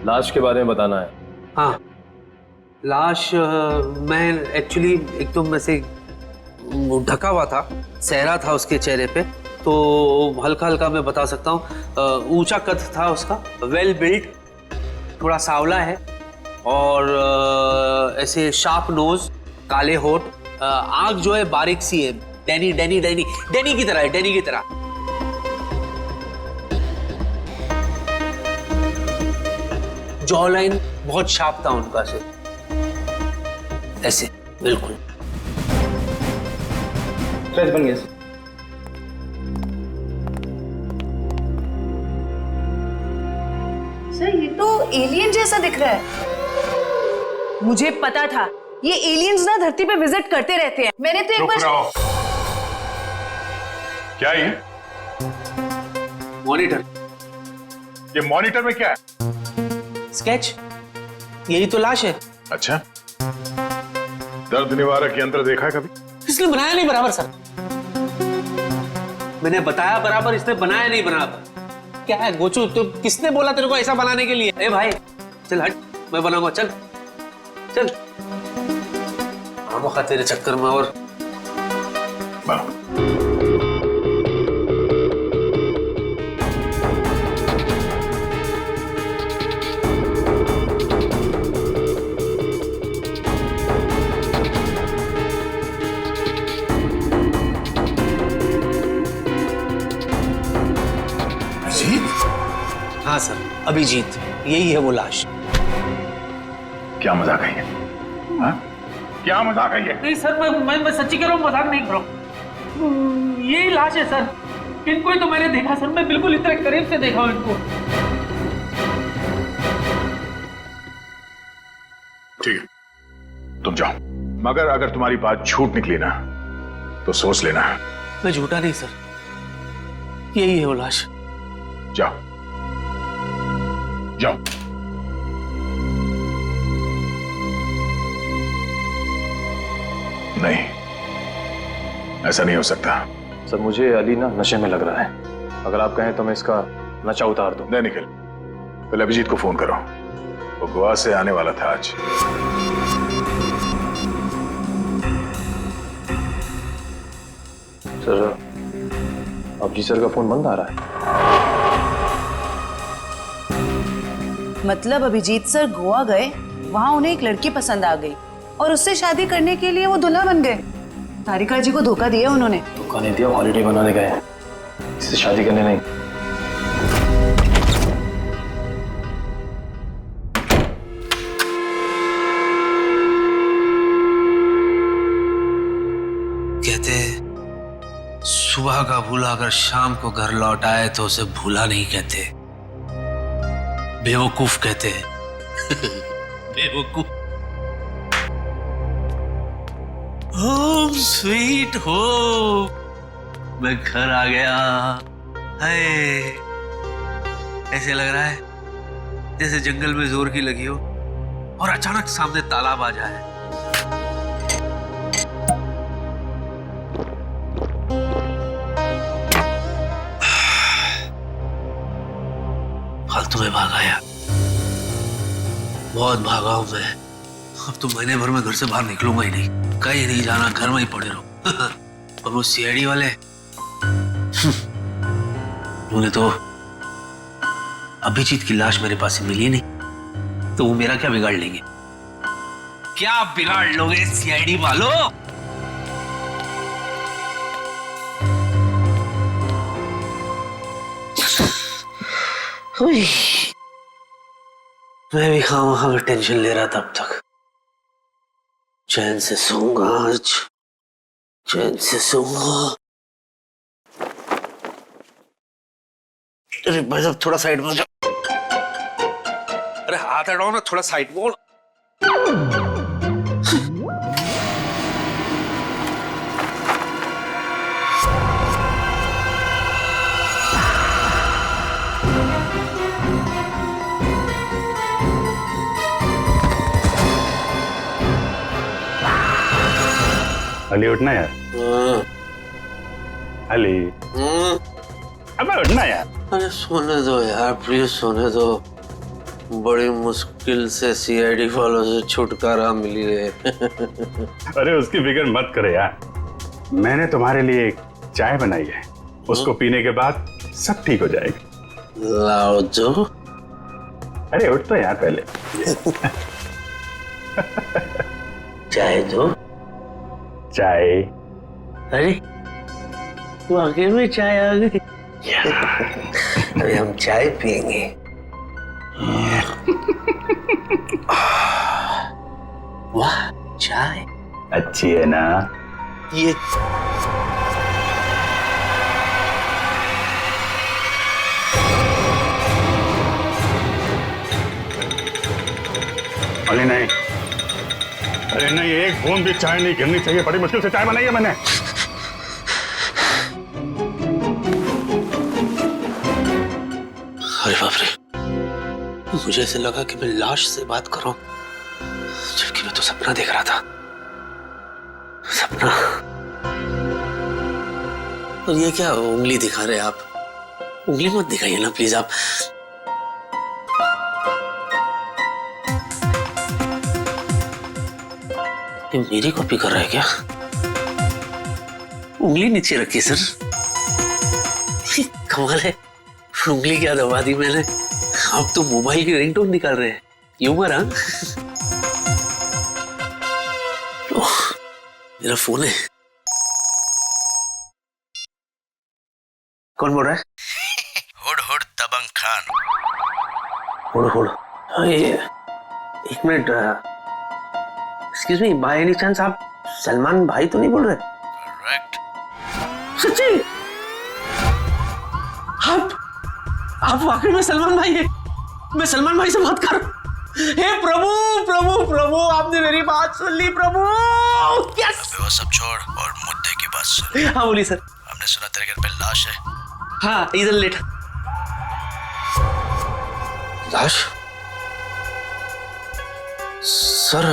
लाश के बारे में बताना है। हाँ, लाश मैं एक्चुअली एकदम ऐसे ढका हुआ था, सहरा था उसके चेहरे पे, तो हल्का हल्का मैं बता सकता हूँ। ऊंचा कद था उसका, वेल बिल्ट, थोड़ा सांवला है और ऐसे शार्प नोज, काले होठ, आंख जो है बारीक सी है, डैनी डैनी डैनी डैनी की तरह है, डैनी की तरह। जॉ लाइन बहुत शार्प था उनका से, ऐसे बिल्कुल। स्ट्रेच बन गया। सर ये तो एलियन जैसा दिख रहा है। मुझे पता था ये एलियंस ना धरती पे विजिट करते रहते हैं। मैंने तो एक बार। क्या ये? मॉनिटर। ये मॉनिटर में क्या है? स्केच, यही तो लाश है। अच्छा, दर्द निवारक यंत्र देखा है कभी? इसने बनाया नहीं बराबर सर। मैंने बताया बराबर, इसने बनाया नहीं बराबर। क्या है गोचू, तो किसने बोला तेरे को ऐसा बनाने के लिए? ए भाई चल हट, मैं बनाऊंगा, चल चल। आमोखा तेरे चक्कर में और बनाओ। हाँ सर, अभिजीत, यही है वो लाश। क्या मजाक है ये? हाँ? क्या मजाक है ये? नहीं सर, मैं सच्ची कह रहा हूँ, मजाक नहीं कर रहा हूँ। यही लाश है सर। इनको ही तो मैंने देखा सर, मैं बिल्कुल इतने करीब से देखा हूँ इनको। ठीक है, तुम जाओ, मगर अगर तुम्हारी बात झूठ निकली ना तो सोच लेना। मैं झूठा नहीं सर, यही है वो लाश। जाओ जाओ। नहीं, ऐसा नहीं हो सकता। सर मुझे अली ना नशे में लग रहा है, अगर आप कहें तो मैं इसका नशा उतार दूं। नहीं निखिल, पहले अभिजीत को फोन करो, वो गोवा से आने वाला था आज। सर अभिजीत सर का फोन बंद आ रहा है। मतलब अभिजीत सर गोवा गए, वहां उन्हें एक लड़की पसंद आ गई और उससे शादी करने के लिए वो दूल्हा बन गए। तारिका जी को धोखा दिया उन्होंने। धोखा नहीं दिया, हॉलिडे बनाने गए हैं, इससे शादी करने नहीं। कहते सुबह का भूला अगर शाम को घर लौट आए तो उसे भूला नहीं कहते, बेवकूफ कहते हैं। बेवकूफ। होम स्वीट होम, मैं घर आ गया। हाय, ऐसे लग रहा है जैसे जंगल में जोर की लगी हो और अचानक सामने तालाब आ जाए। फालतू में भागा यार, बहुत भागा हूं मैं। अब तो महीने भर में घर से बाहर निकलूंगा ही नहीं, कहीं नहीं जाना, घर में ही पड़े रहो। और वो सीआईडी वाले उन्हें तो अभिजीत की लाश मेरे पास से मिली नहीं, तो वो मेरा क्या बिगाड़ लेंगे? क्या बिगाड़ लोगे सीआईडी वालों? मैं भी खामखा में टेंशन ले रहा था अब तक। चैन से सोऊंगा आज, चैन से सोऊंगा। अरे भाई साहब थोड़ा साइड में हो जाओ। अरे हाथ हटाओ ना, थोड़ा साइड में हो। अली उठना यार। अली अबे उठना यार। अरे सोने दो यार, प्लीज सोने दो। बड़ी मुश्किल से सीआईडी वालों से छुटकारा मिली है। अरे उसकी फिक्र मत करे यार, मैंने तुम्हारे लिए एक चाय बनाई है, उसको पीने के बाद सब ठीक हो जाएगा। लाओ जो। अरे उठ तो यार पहले। चाय दो। चाय। अरे वाकई में चाय आ गई। अरे हम चाय पियेंगे। वाह चाय अच्छी है ना? ये अरे नहीं, अरे नहीं, एक बूंद भी चाय नहीं गिरनी चाहिए। बड़ी मुश्किल से चाय बनाई है मैंने। मुझे ऐसे लगा कि मैं लाश से बात कर रहा हूं, जबकि मैं तो सपना देख रहा था। सपना। और ये क्या उंगली दिखा रहे आप? उंगली मत दिखाइए ना प्लीज आप। ये मेरी कॉपी कर रहा है क्या? उंगली नीचे रखी सर। कमाल है, उंगली क्या दबा दी मैंने। आप तो मोबाइल की रिंगटोन निकाल रहे हैं। यूमर हाँ? मेरा फोन है। कौन बोल रहा है? हुड हुड दबंग खान। हुड हुड। एक minute. Excuse me, by any chance आप सलमान भाई तो नहीं बोल रहे? करेक्ट। सच्ची? आप वाकई में सलमान भाई हैं? मैं सलमान भाई से बात कर रहा हूं। हे प्रभु प्रभु प्रभु, आपने मेरी बात सुन ली प्रभु। यस। वो सब छोड़ और मुद्दे की बात सुन। हाँ बोलिए सर। हमने सुना तेरे घर पे लाश है। हाँ इधर लेट। लाश? सर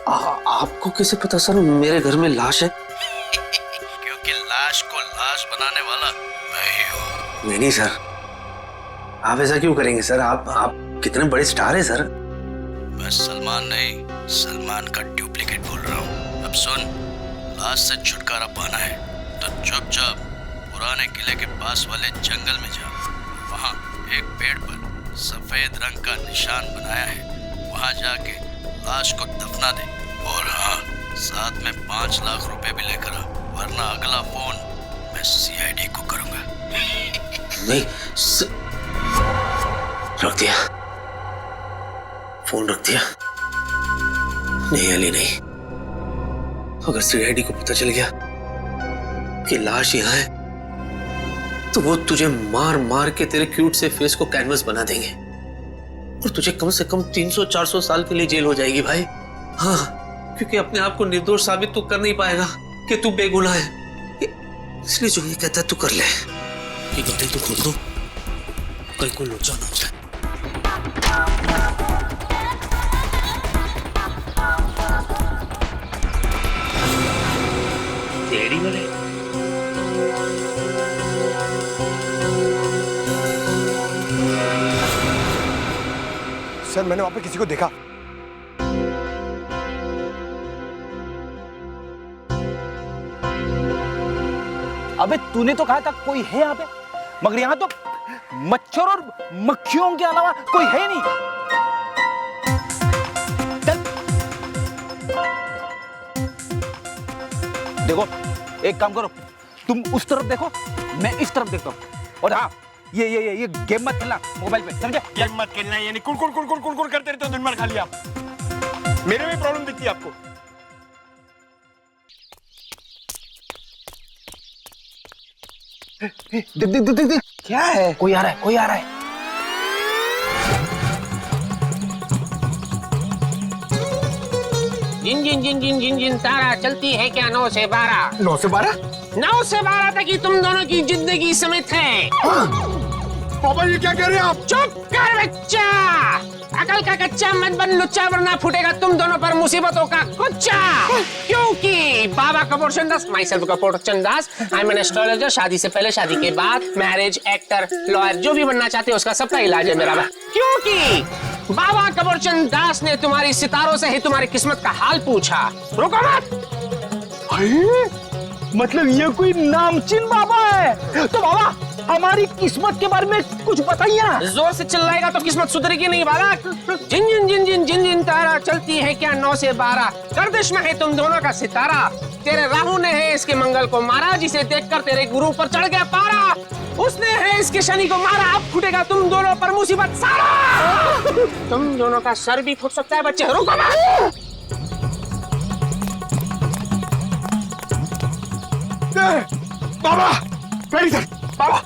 आपको कैसे पता सर मेरे घर में लाश है? क्योंकि लाश को लाश बनाने वाला मैं ही हूँ। नहीं सर, आप ऐसा क्यों करेंगे सर? आप कितने बड़े स्टार हैं सर। मैं सलमान नहीं, सलमान का डुप्लीकेट बोल रहा हूँ। अब सुन, लाश से छुटकारा पाना है तो चुपचाप पुराने किले के पास वाले जंगल में जा। वहाँ एक पेड़ पर सफेद रंग का निशान बनाया है, वहाँ जाके लाश को दफना दे। और हाँ, साथ में 5 लाख रुपए भी लेकर आ, वरना अगला फोन मैं CID को करूंगा। नहीं रख दिया, फोन रख दिया। नहीं अली नहीं, अगर CID को पता चल गया कि लाश यहाँ है तो वो तुझे मार मार के तेरे क्यूट से फेस को कैनवस बना देंगे और तुझे कम से कम 300-400 साल के लिए जेल हो जाएगी भाई। हाँ, क्योंकि अपने आप को निर्दोष साबित तो कर नहीं पाएगा कि तू बेगुनाह है, इसलिए जो ये कहता है तू कर ले। ये गाड़ी तो खोल दो, कहीं को लोचा ना हो जाए। तेरी वाले सर, मैंने वहां पे किसी को देखा। अबे तूने तो कहा था कोई है यहाँ पे, मगर यहाँ तो मच्छर और मक्खियों के अलावा कोई है नहीं। चल देखो, एक काम करो, तुम उस तरफ देखो, मैं इस तरफ देखता हूँ। और हाँ, ये गेम मत खेलना मोबाइल पे, समझे? गेम मत खेलना, यानी कुल करते रहते हो दिन भर खाली आप। मेरे में प्रॉब्लम दिखती है आपको। देख क्या है? कोई आ रहा है। जिन तारा चलती है क्या 9 से 12? 9 से 12? 9 से 12 तक ही तुम दोनों की जिंदगी समित है। पापा ये क्या कह रहे हैं आप? चुप कर बच्चा, अकल का कच्चा मत बन लुच्चा, वरना फूटेगा तुम दोनों पर मुसीबतों का कुच्चा। क्योंकि Baba Kapoor Chandas, myself Kapoor Chandas, I am an astrologer. शादी से पहले, शादी के बाद, मैरिज, एक्टर, लॉयर, जो भी बनना चाहते हो उसका सबका इलाज है मेरा। क्योंकि बाबा कपूर चंदास ने तुम्हारी सितारों से ही तुम्हारी किस्मत का हाल पूछा। रुको मत। मतलब ये कोई नामचीन बाबा है? तो बाबा हमारी किस्मत के बारे में कुछ बताइए ना। जोर से चिल्लाएगा तो किस्मत सुधरेगी नहीं बालक। जिन तारा चलती है क्या 9 से 12? गर्दिश में है तुम दोनों का सितारा। तेरे राहु ने है इसके मंगल को मारा, जिसे देखकर तेरे गुरु पर चढ़ गया पारा। उसने है इसके शनि को मारा, अब फूटेगा तुम दोनों पर मुसीबत सारा। तुम दोनों का सर भी फूट सकता है बच्चे। रुको मत। बाबा बाबा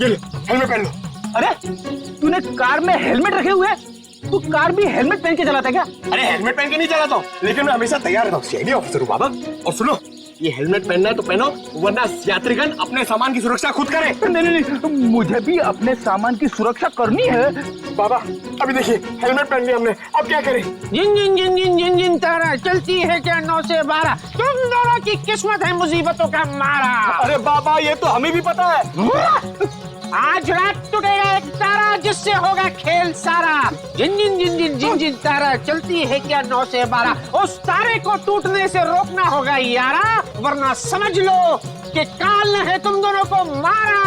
ये लो, हेलमेट पहन लो। अरे तूने कार में हेलमेट रखे हुए? तू कार भी हेलमेट पहन के चलाता है क्या? अरे हेलमेट पहन के नहीं चलाता हूँ, लेकिन मैं हमेशा तैयार रहता हूँ। CID ऑफिसर हूँ बाबा। और सुनो, ये हेलमेट पहनना है तो पहनो, वरना यात्रीगण अपने सामान की सुरक्षा खुद करे। नहीं नहीं नहीं, मुझे भी अपने सामान की सुरक्षा करनी है। बाबा अभी देखिए हेलमेट पहन लिया हमने, अब क्या करें? जिन जिन जिन जिन जिन जिन तारा चलती है क्या 9 से 12, तुम दोनों की किस्मत है मुसीबतों का मारा। अरे बाबा ये तो हमें भी पता है। आज रात टूटेगा एक तारा जिससे होगा खेल सारा। जिन जिन जिन जिन जिन जिन तारा चलती है क्या 9 से 12, उस तारे को टूटने से रोकना होगा यारा, वरना समझ लो कि काल ने है तुम दोनों को मारा।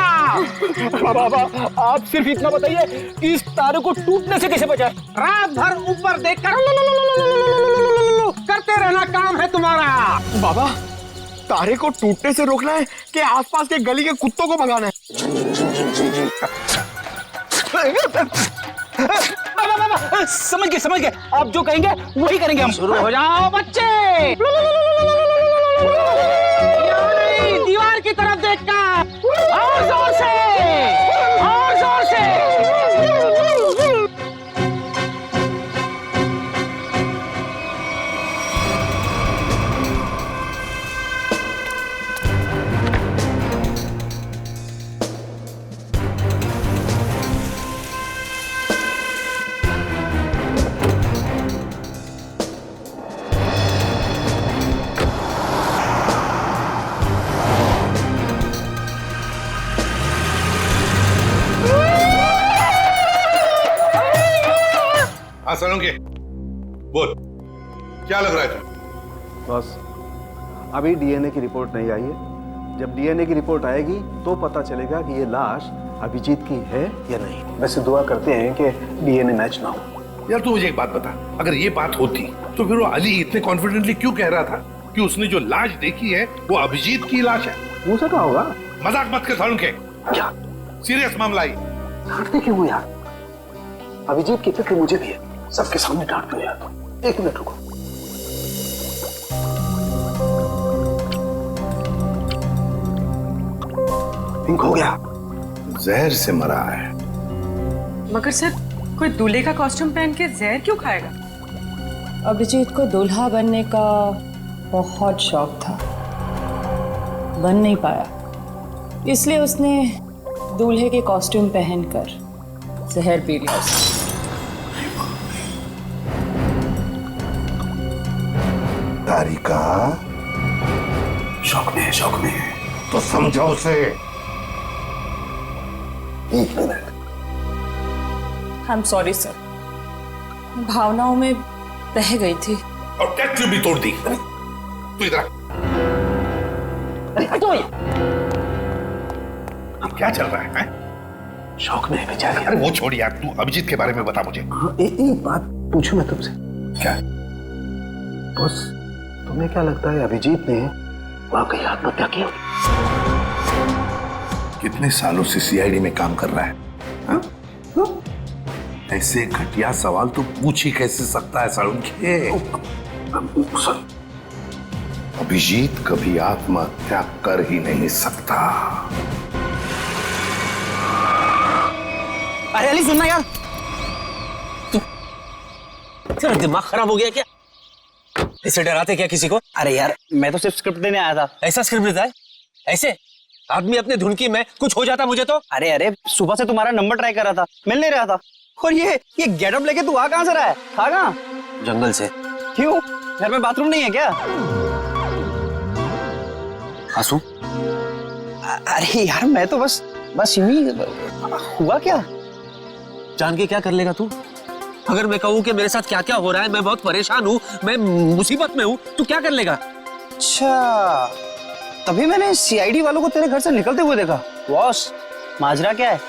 बाबा आप सिर्फ इतना बताइए कि इस तारे को टूटने से कैसे बचाएं? रात भर ऊपर देखकर करते रहना काम है तुम्हारा। बाबा तारे को टूटने से रोकना है कि आसपास के गली के कुत्तों को भगाना है? समझ गए, आप जो कहेंगे वही करेंगे हम। शुरू हो जाओ बच्चे। दीवार की तरफ देखकर और जोर से, और जोर से। हाँ सोलंकी, बोल क्या लग रहा है तुम? बस अभी डीएनए की रिपोर्ट नहीं आई है। जब डीएनए की रिपोर्ट आएगी तो पता चलेगा कि ये लाश अभिजीत की है या नहीं। वैसे दुआ करते हैं कि डीएनए मैच ना हो। यार तू मुझे एक बात बता, अगर ये बात होती तो फिर वो अली इतने कॉन्फिडेंटली क्यों कह रहा था कि उसने जो लाश देखी है वो अभिजीत की लाश है? हो सका होगा। मजाक मत कर सोलंकी, क्या सीरियस मामला है। डांटते क्यों हो यार? अभिजीत की फिक्र मुझे भी है, सबके सामने डांट दो यार। एक मिनट रुको। पिंक हो गया, जहर से मरा है। मगर सर कोई दूल्हे का कॉस्ट्यूम पहन के जहर क्यों खाएगा? अभिजीत को दूल्हा बनने का बहुत शौक था, बन नहीं पाया, इसलिए उसने दूल्हे के कॉस्ट्यूम पहनकर जहर पी लिया। तारिका शौक में है। तो समझो उसे। एक minute. I am sorry sir, भावनाओं में बह गई थी। और टेस्ट ट्यूब भी तोड़ दी। तू इधर क्या चल रहा है? शौक में है बेचारी। अरे वो छोड़ यार, तू अभिजीत के बारे में बता मुझे। एक बात पूछूं मैं तुमसे? क्या? बॉस तुम्हें क्या लगता है अभिजीत ने वाकई आत्महत्या की? कितने सालों से सीआईडी में काम कर रहा है हा? ऐसे घटिया सवाल तो पूछ ही कैसे सकता है सालुंखे? अभिजीत कभी आत्महत्या कर ही नहीं सकता। अरे अली सुनना यार, तेरा दिमाग खराब हो गया क्या? इसे डराते क्या किसी को? अरे यार मैं तो सिर्फ स्क्रिप्ट देने आया था। ऐसा स्क्रिप्ट देता है? ऐसे आदमी अपने धुन की में कुछ हो जाता मुझे तो। अरे सुबह से तुम्हारा नंबर ट्राई कर रहा था, मिल नहीं रहा था। और ये गेटअप लेके तू आ कहां से रहा है? था कहां? जंगल से। क्यों? घर में बाथरूम नहीं है क्या? आंसू? अरे यार मैं तो बस यूं ही। हुआ क्या? जान के क्या कर लेगा तू? अगर मैं कहूँ कि मेरे साथ क्या क्या हो रहा है, मैं बहुत परेशान हूँ, मैं मुसीबत में हूँ, तू क्या कर लेगा? अच्छा तभी मैंने सीआईडी वालों को तेरे घर से निकलते हुए देखा। बॉस माजरा क्या है?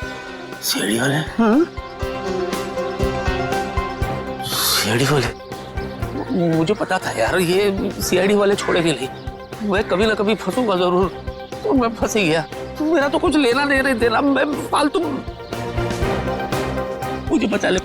सीआईडी वाले? सीआईडी वाले? मुझे पता था यार ये सीआईडी वाले छोड़ेंगे नहीं। मैं कभी ना कभी फंसूंगा जरूर। तो मैं फंस ही गया। मेरा तो कुछ लेना नहीं देना, मैं फालतू। मुझे बचा ले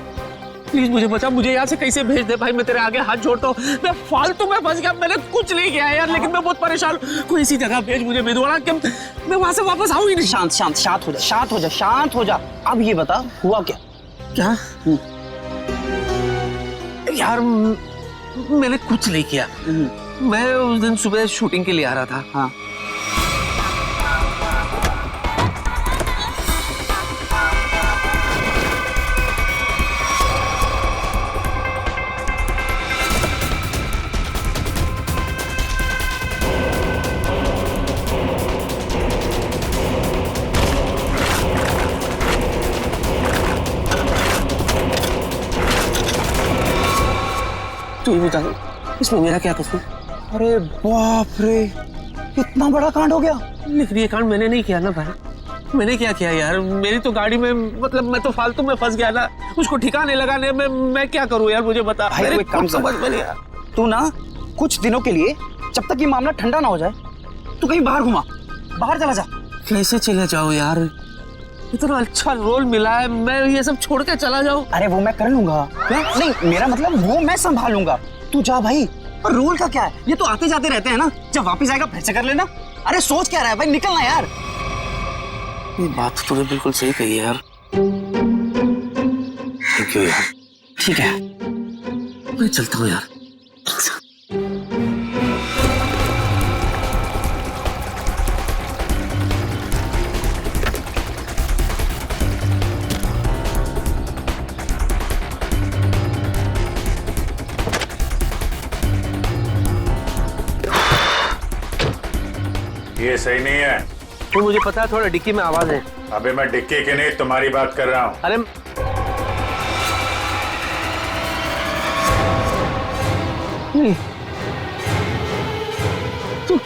प्लीज, मुझे बचा। मुझे यहाँ से कैसे भेज दे भाई, मैं तेरे आगे हाथ जोड़ता हूँ। मैं फालतू में फंस गया, मैंने कुछ नहीं किया यार, लेकिन मैं बहुत परेशान हूँ। कोई ऐसी जगह भेज मुझे भिदवाड़ा कि मैं वहां से वापस आऊँ ही नहीं। शांत हो जा। अब ये बता हुआ क्या? क्या? यार मैंने कुछ नहीं किया। मैं उस दिन सुबह शूटिंग के लिए आ रहा था। हाँ। तू ही बता दे, इसमें मेरा क्या कसूर? अरे बाप रे, इतना बड़ा कांड हो गया। लेकिन ये कांड मैंने नहीं किया ना भाई। मैंने क्या किया यार? मेरी तो गाड़ी में, मतलब मैं तो फालतू में फंस गया ना, उसको ठिकाने लगाने में मैं क्या करूं यार, मुझे बता। भाई कोई काम समझ में नहीं आया। तू ना कुछ दिनों के लिए, जब तक ये मामला ठंडा ना हो जाए, तू कहीं बाहर घुमा, बाहर चला जा। कैसे चले जाऊं यार? इतना अच्छा रोल मिला है, मैं ये सब छोड़ के चला जाऊं? अरे वो मैं कर लूंगा। नहीं, मेरा मतलब वो मैं संभालूंगा, तू जा भाई। और रोल का क्या है, ये तो आते जाते रहते हैं ना, जब वापस आएगा फिर से कर लेना। अरे सोच क्या रहा है भाई, निकलना यार। ये बात तो तूने बिल्कुल सही कही है यार। थैंक यू यार। ठीक है, मैं चलता हूँ यार। ये सही नहीं है। तो मुझे पता है, थोड़ा डिक्की में आवाज है। अबे मैं डिक्की के नहीं तुम्हारी बात कर रहा हूँ। अरे नहीं, तू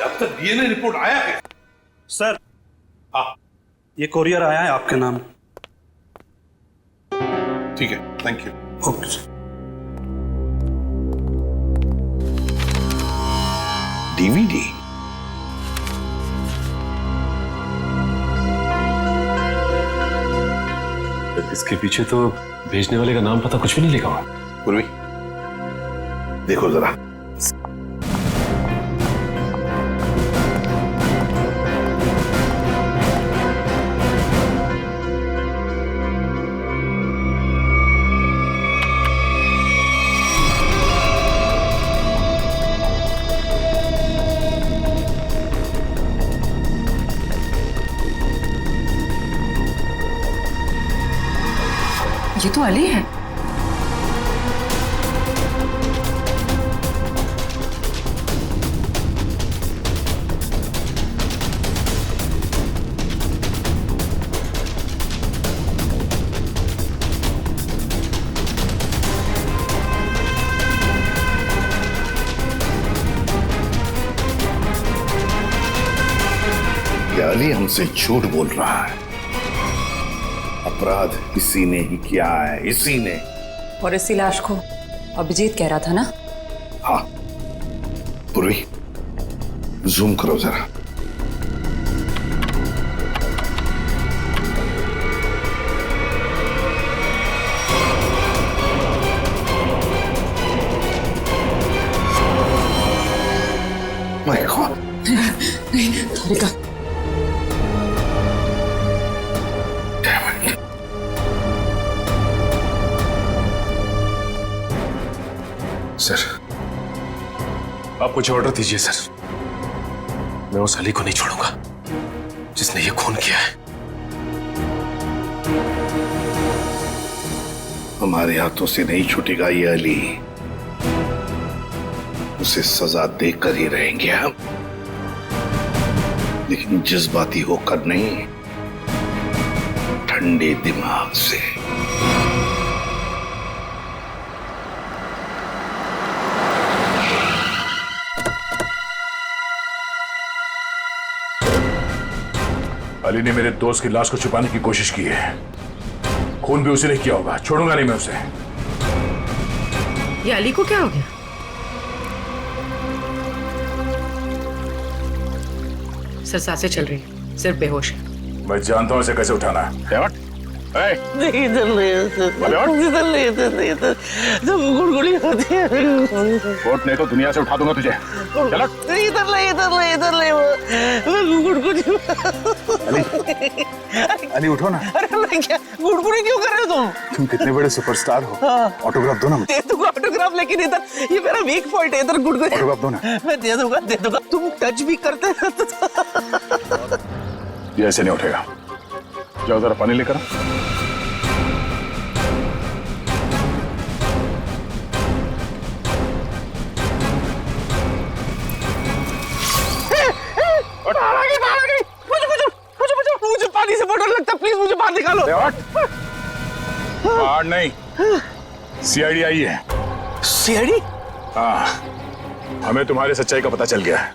अब तक डीएनए रिपोर्ट आया है? सर, ये कोरियर आया है आपके नाम। ठीक है, thank you. Okay sir. DVD? इसके पीछे तो भेजने वाले का नाम पता कुछ भी नहीं लिखा हुआ। पूर्वी, देखो जरा। ये तो अली है। ये अली हमसे झूठ बोल रहा है। अपराध इसी ने ही किया है, इसी ने। और इसी लाश को अभिजीत कह रहा था ना? हाँ पूर्वी, जूम करो जरा। My God. तारिका, सर, आप कुछ ऑर्डर दीजिए सर। मैं उस अली को नहीं छोड़ूंगा जिसने ये खून किया है। हमारे हाथों से नहीं छूटेगा ये अली। उसे सजा देकर ही रहेंगे हम, लेकिन जज्बाती होकर नहीं, ठंडे दिमाग से। अली ने मेरे दोस्त की लाश को छुपाने की कोशिश की है। खून भी उसी ने किया होगा, छोड़ूंगा नहीं मैं उसे। ये अली को क्या हो गया? सर सांसें चल रही, सिर्फ बेहोश है। मैं जानता हूं इसे कैसे उठाना है। नहीं इधर नहीं, इधर नहीं, इधर तो गुड़गुड़ी होती है। कोर्ट नहीं तो दुनिया से उठा दूंगा तुझे। चल इधर नहीं वो गुड़गुड़ी। अली उठो ना। अरे मैं क्या गुड़गुड़ी क्यों कर रहे हो तुम कितने बड़े सुपरस्टार हो। ऑटोग्राफ दो ना मुझे। दे दूंगा ऑटोग्राफ, लेकिन इधर ये मेरा वीक पॉइंट है, इधर गुड़गुड़ी। ऑटोग्राफ दो ना। मैं दे दूंगा। तुम टच भी करते हो ये ऐसे नहीं उठेगा। जाओ जरा पानी लेकर आओ। मुझे पानी से बहुत डर लगता है, प्लीज मुझे बाहर निकालो। बाहर नहीं, सीआईडी आई है। सीआईडी? हाँ, हमें तुम्हारी सच्चाई का पता चल गया है।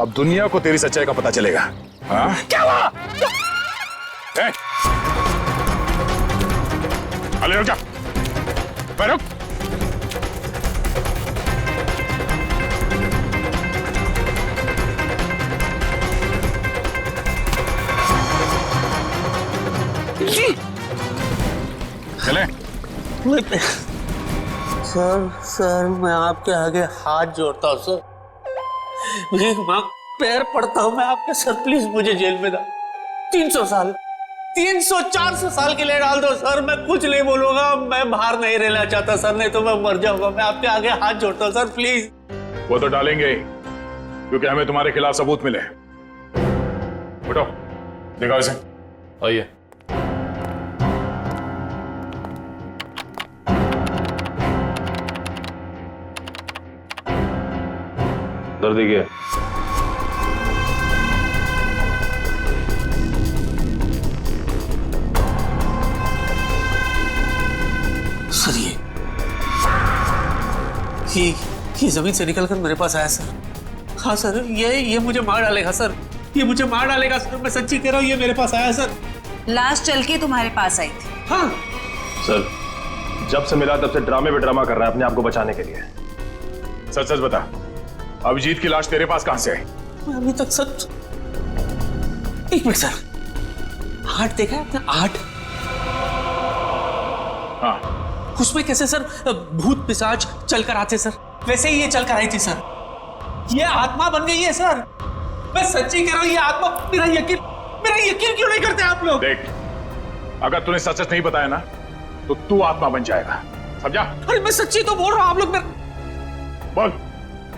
अब दुनिया को तेरी सच्चाई का पता चलेगा। हाँ? क्या हुआ? अले रुक जा, रुक। चले। सर मैं आपके आगे हाथ जोड़ता हूँ सर, भीख मांग पैर पड़ता हूँ मैं आपके सर, प्लीज मुझे जेल में डाल। 300 साल 300-400 साल के लिए डाल दो सर, मैं कुछ नहीं बोलूंगा, मैं बाहर नहीं रहना चाहता सर, नहीं तो मैं मर जाऊंगा। मैं आपके आगे हाथ जोड़ता हूँ सर, प्लीज। वो तो डालेंगे क्योंकि हमें तुम्हारे खिलाफ सबूत मिले। उठो, दिखाओ इसे। आइए। दर्द क्या? सर ये जमीन से निकलकर मेरे पास आया सर। हाँ सर, ये मुझे मार डालेगा सर, ये मुझे मार डालेगा सर, मैं सच्ची कह रहा हूँ, ये मेरे पास आया सर। लाश चल के तुम्हारे पास आई थी? हाँ सर, जब से मिला तब से ड्रामे पे ड्रामा कर रहा है अपने आप को बचाने के लिए। सच सच बता, अभिजीत की लाश तेरे पास कहां से आई? अभी तक सच। एक मिनट सर, 8 देखा है आपने? 8? हाँ। उसमें कैसे सर भूत पिशाच चलकर आते सर, वैसे ही ये चलकर आई थी सर। ये आत्मा बन गई है सर, मैं सच्ची कह रहा हूं, ये आत्मा। मेरा यकीन क्यों नहीं करते आप लोग? देख, अगर तूने सच सच नहीं बताया ना तो तू आत्मा बन जाएगा, समझा? अरे मैं सच्ची तो बोल रहा हूं, आप लोग बोल,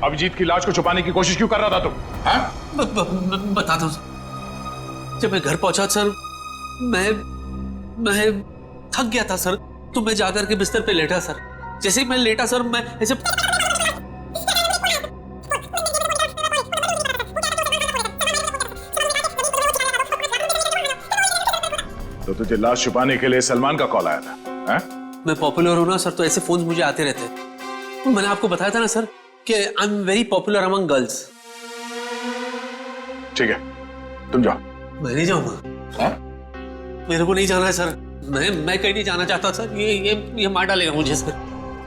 अभिजीत की लाश को छुपाने की कोशिश क्यों कर रहा था तुम? हाँ? बता दो। जब मैं घर पहुंचा सर, मैं थक गया था सर, तो मैं जाकर के बिस्तर पे लेटा सर। जैसे ही मैं लेटा सर, मैं ऐसे तो तुझे लाश छुपाने के लिए सलमान का कॉल आया था? हाँ? मैं पॉपुलर हूं ना सर, तो ऐसे फोन मुझे आते रहते हैं। मैंने आपको बताया था ना सर कि I am very popular among girls. ठीक है, तुम जाओ। मैं नहीं जाऊंगा। हाँ? मेरे को नहीं जाना है सर, मैं कहीं नहीं जाना चाहता सर। ये मार डालेगा मुझे सर।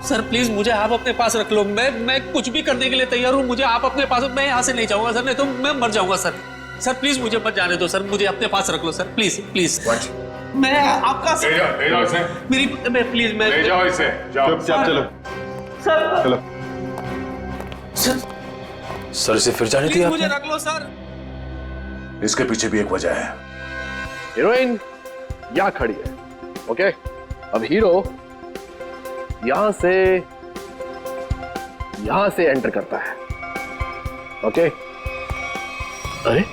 सर प्लीज मुझे आप अपने पास रख लो, मैं कुछ भी करने के लिए तैयार हूँ, मुझे आप अपने पास। मैं यहाँ से नहीं जाऊंगा सर, नहीं तो मैं मर जाऊंगा सर। सर प्लीज मुझे मत जाने दो सर, मुझे अपने पास रख लो सर, प्लीज प्लीज। मैं आपका ले जाओ इसे। मैं प्लीज मैं ले जाओ इसे, जाओ। चुपचाप चलो। सर चलो। सर इसे फिर जाने दिया मुझे आपने? रख लो सर। इसके पीछे भी एक वजह है। हीरोइन यहाँ खड़ी है, ओके? अब हीरो यहां से एंटर करता है, ओके? अरे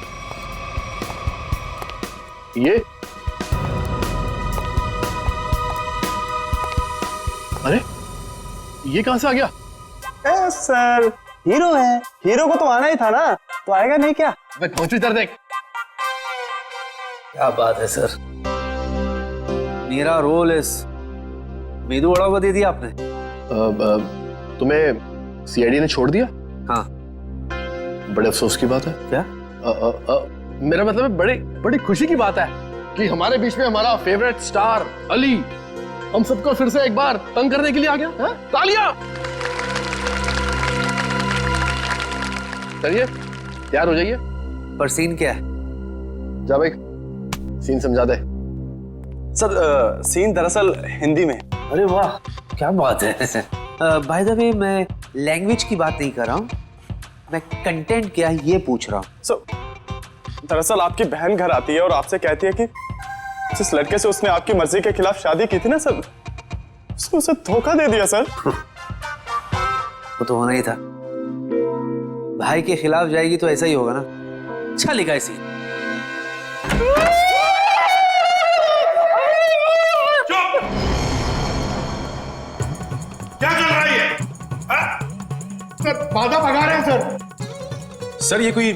ये कहां से आ गया? सर हीरो है, हीरो को तो आना ही था ना, तो आएगा नहीं क्या? मैं पहुंचू इधर देख। क्या बात है सर, मेरा रोल इस मेदू वड़ा को दे दिया आपने। तुम्हें सीआईडी ने छोड़ दिया? हाँ। बड़े अफसोस की बात है। क्या? मेरा मतलब है बड़ी खुशी की बात है कि हमारे बीच में हमारा फेवरेट स्टार अली हम सबको फिर से एक बार तंग करने के लिए आ गया। तालियां! चलिए तैयार हो जाइए। पर सीन क्या है? जा भाई, सीन समझा दे। सर सीन दरअसल हिंदी में। अरे वाह, क्या बात है। बाय द वे, मैं लैंग्वेज की बात नहीं कर रहा हूँ, मैं कंटेंट क्या है ये पूछ रहा हूँ। सर दरअसल आपकी बहन घर आती है और आपसे कहती है कि जिस लड़के से उसने आपकी मर्जी के खिलाफ शादी की थी ना सर, उसने उसे धोखा दे दिया सर। वो तो होना ही था, भाई के खिलाफ जाएगी तो ऐसा ही होगा ना। अच्छा लिखा है सीन। क्या चल रहा है? सर बाधा भगा रहे हैं सर ये कोई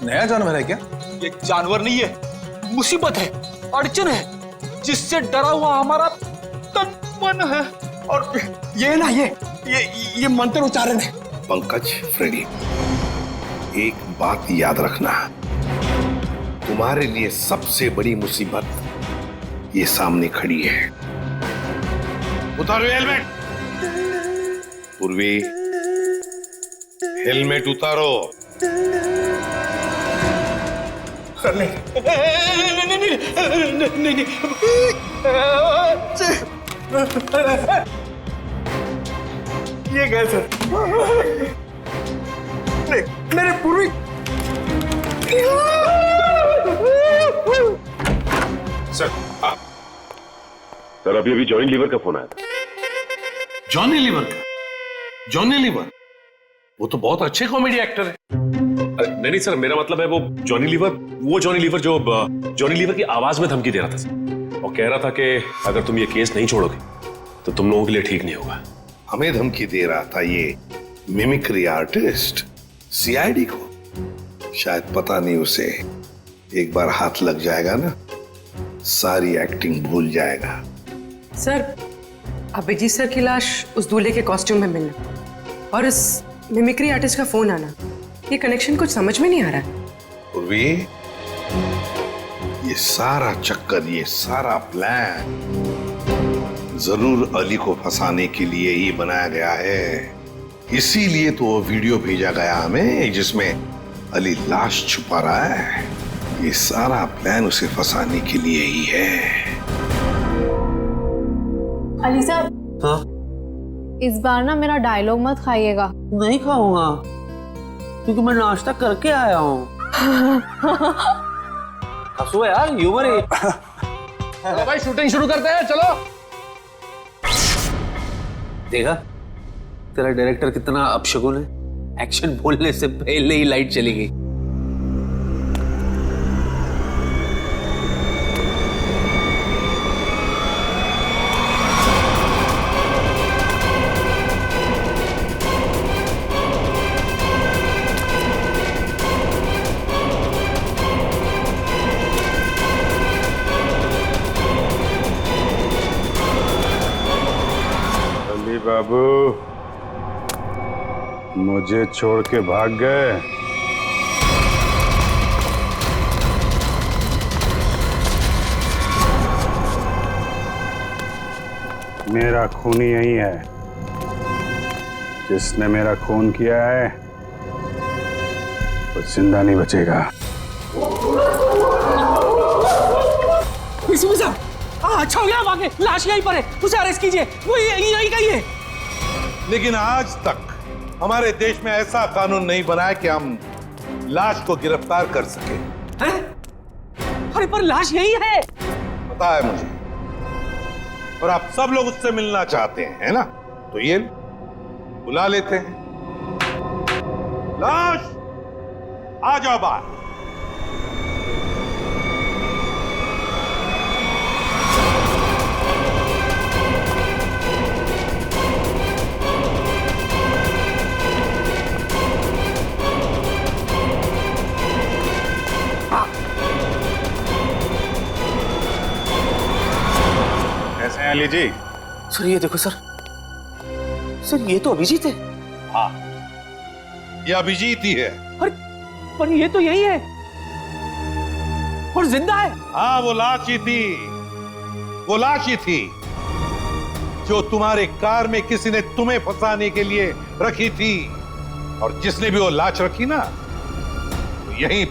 नया जानवर है क्या? ये जानवर नहीं है, मुसीबत है, अड़चन है, जिससे डरा हुआ हमारा तन मन है। और ये ना ये मंत्र उच्चारण है। पंकज, फ्रेडी, एक बात याद रखना, तुम्हारे लिए सबसे बड़ी मुसीबत ये सामने खड़ी है। उतारो हेलमेट। पूर्वी, हेलमेट उतारो। नहीं ये गए सर। नहीं, मेरे पूर्वी। सर अभी जॉनी लीवर का फोन आया था। जॉनी लीवर का? जॉनी लीवर वो तो बहुत अच्छे कॉमेडी एक्टर है। नहीं सर, मेरा मतलब है वो जॉनी लीवर जो जॉनी लीवर की आवाज में धमकी दे रहा था सर, और कह रहा था कि अगर तुम ये केस नहीं छोड़ोगे तो तुम लोगों के लिए ठीक नहीं होगा। हमें धमकी दे रहा था ये मिमिक्री आर्टिस्ट सीआईडी को। शायद पता नहीं, उसे एक बार हाथ लग जाएगा ना, सारी एक्टिंग भूल जाएगा। सर, अभिजीत सर की लाश उस दूल्हे के कॉस्ट्यूम में मिलना और इस मिमिक्री आर्टिस्ट का फोन आना, ये कनेक्शन कुछ समझ में नहीं आ रहा है। पूर्वी, ये सारा चक्कर, ये सारा प्लान जरूर अली को फंसाने के लिए ही बनाया गया है। इसीलिए तो वो वीडियो भेजा गया हमें जिसमें अली लाश छुपा रहा है। ये सारा प्लान उसे फंसाने के लिए ही है। अली साहब, हाँ? इस बार ना मेरा डायलॉग मत खाइएगा। नहीं खाऊंगा, क्योंकि मैं नाश्ता करके आया हूँ। हंसो यार, ह्यूमर है। चलो भाई, शूटिंग शुरू करते हैं, चलो। देखा तेरा डायरेक्टर कितना अपशगुन है, एक्शन बोलने से पहले ही लाइट चली गई। बाबू मुझे छोड़ के भाग गए। मेरा खून यही है, जिसने मेरा खून किया है वो जिंदा नहीं बचेगा। अच्छा हो गया, आगे लाश यहीं पर है, उसे अरेस्ट कीजिए, वो यहीं कहीं है। लेकिन आज तक हमारे देश में ऐसा कानून नहीं बना है कि हम लाश को गिरफ्तार कर सके। अरे पर लाश यही है। पता है मुझे, और आप सब लोग उससे मिलना चाहते हैं, है ना? तो ये बुला लेते हैं। लाश, आ जाओ बाहर। कैसे हैं अली जी? सर ये देखो सर, ये तो अभिजीत है। हाँ, ये अभिजीत ही है। पर ये तो यही है और जिंदा है। हाँ, वो लाश ही थी, वो लाश ही थी जो तुम्हारे कार में किसी ने तुम्हें फंसाने के लिए रखी थी। और जिसने भी वो लाश रखी ना, तो यहीं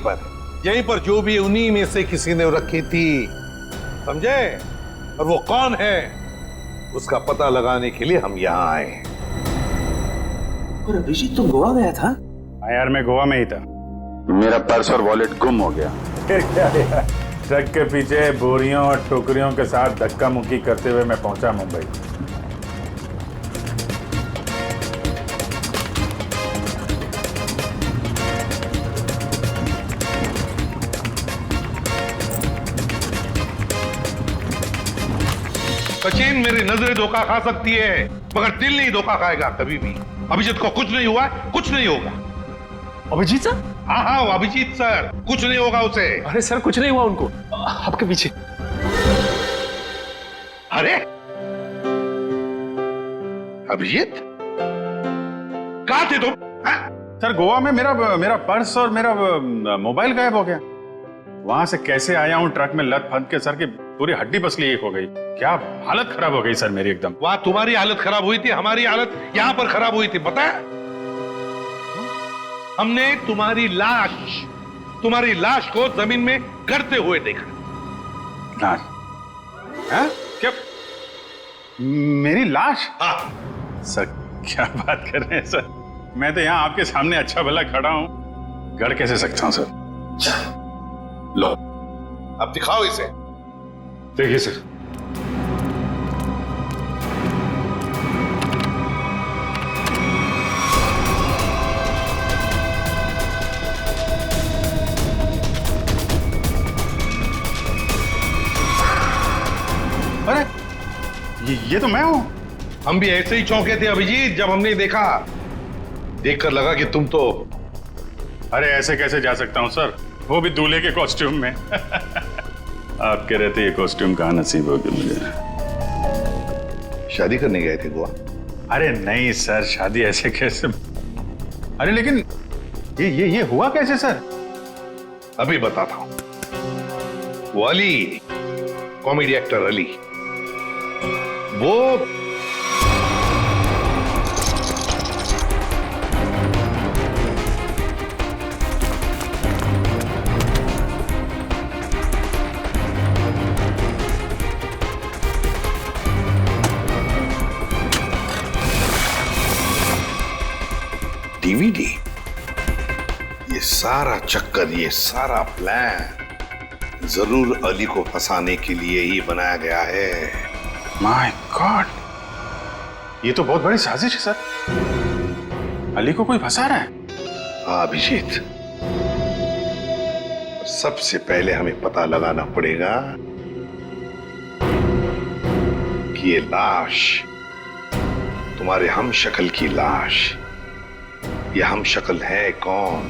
पर जो भी उन्हीं में से किसी ने रखी थी, समझे? और वो कौन है उसका पता लगाने के लिए हम यहाँ आए हैं। और अभिजीत तुम गोवा गया था? हाँ यार, मैं गोवा में ही था। मेरा पर्स और वॉलेट गुम हो गया। फिर क्या यार, ट्रक के पीछे बोरियों और टोकरियों के साथ धक्का मुक्की करते हुए मैं पहुंचा मुंबई। सचिन, मेरी नजरें धोखा खा सकती है मगर दिल नहीं धोखा खाएगा कभी भी। अभिजीत को कुछ नहीं हुआ, कुछ नहीं होगा। अभिजीत सर? हाँ हाँ, वो अभिजीत सर, कुछ नहीं होगा उसे। अरे सर, कुछ नहीं हुआ उनको, आपके पीछे। अरे अभिजीत, कहाँ थे तुम? सर, गोवा में मेरा पर्स और मेरा मोबाइल गायब हो गया। वहां से कैसे आया हूँ ट्रक में लद फंद के, सर की पूरी हड्डी पसली एक हो गई। क्या हालत खराब हो गई सर मेरी एकदम। वहां तुम्हारी हालत खराब हुई थी, हमारी हालत यहाँ पर खराब हुई थी, पता है? हमने तुम्हारी लाश को जमीन में गड़ते हुए देखा। लाश? हाँ? क्या मेरी लाश? हाँ। सर क्या बात कर रहे हैं सर, मैं तो यहाँ आपके सामने अच्छा भला खड़ा हूँ, गड़ कैसे सकता हूँ सर? लो, अब दिखाओ इसे। देखिए सर। अरे ये तो मैं हूं। हम भी ऐसे ही चौंके थे अभिजीत जब हमने देखा। देखकर लगा कि तुम तो। अरे ऐसे कैसे जा सकता हूं सर, वो भी दूल्हे के कॉस्ट्यूम में। आपके रहते ये कॉस्ट्यूम कहाँ नसीब होगी मुझे। शादी करने गए थे गोवा? अरे नहीं सर, शादी ऐसे कैसे। अरे लेकिन ये हुआ कैसे सर? अभी बताता हूं। वो अली, कॉमेडी एक्टर अली, वो डीवीडी, ये सारा चक्कर, ये सारा प्लान जरूर अली को फंसाने के लिए ही बनाया गया है। माय गॉड, ये तो बहुत बड़ी साजिश है सर। अली को कोई फंसा रहा है? हाँ अभिजीत, सबसे पहले हमें पता लगाना पड़ेगा कि ये लाश तुम्हारे हम शक्ल की लाश, ये हम शक्ल है कौन?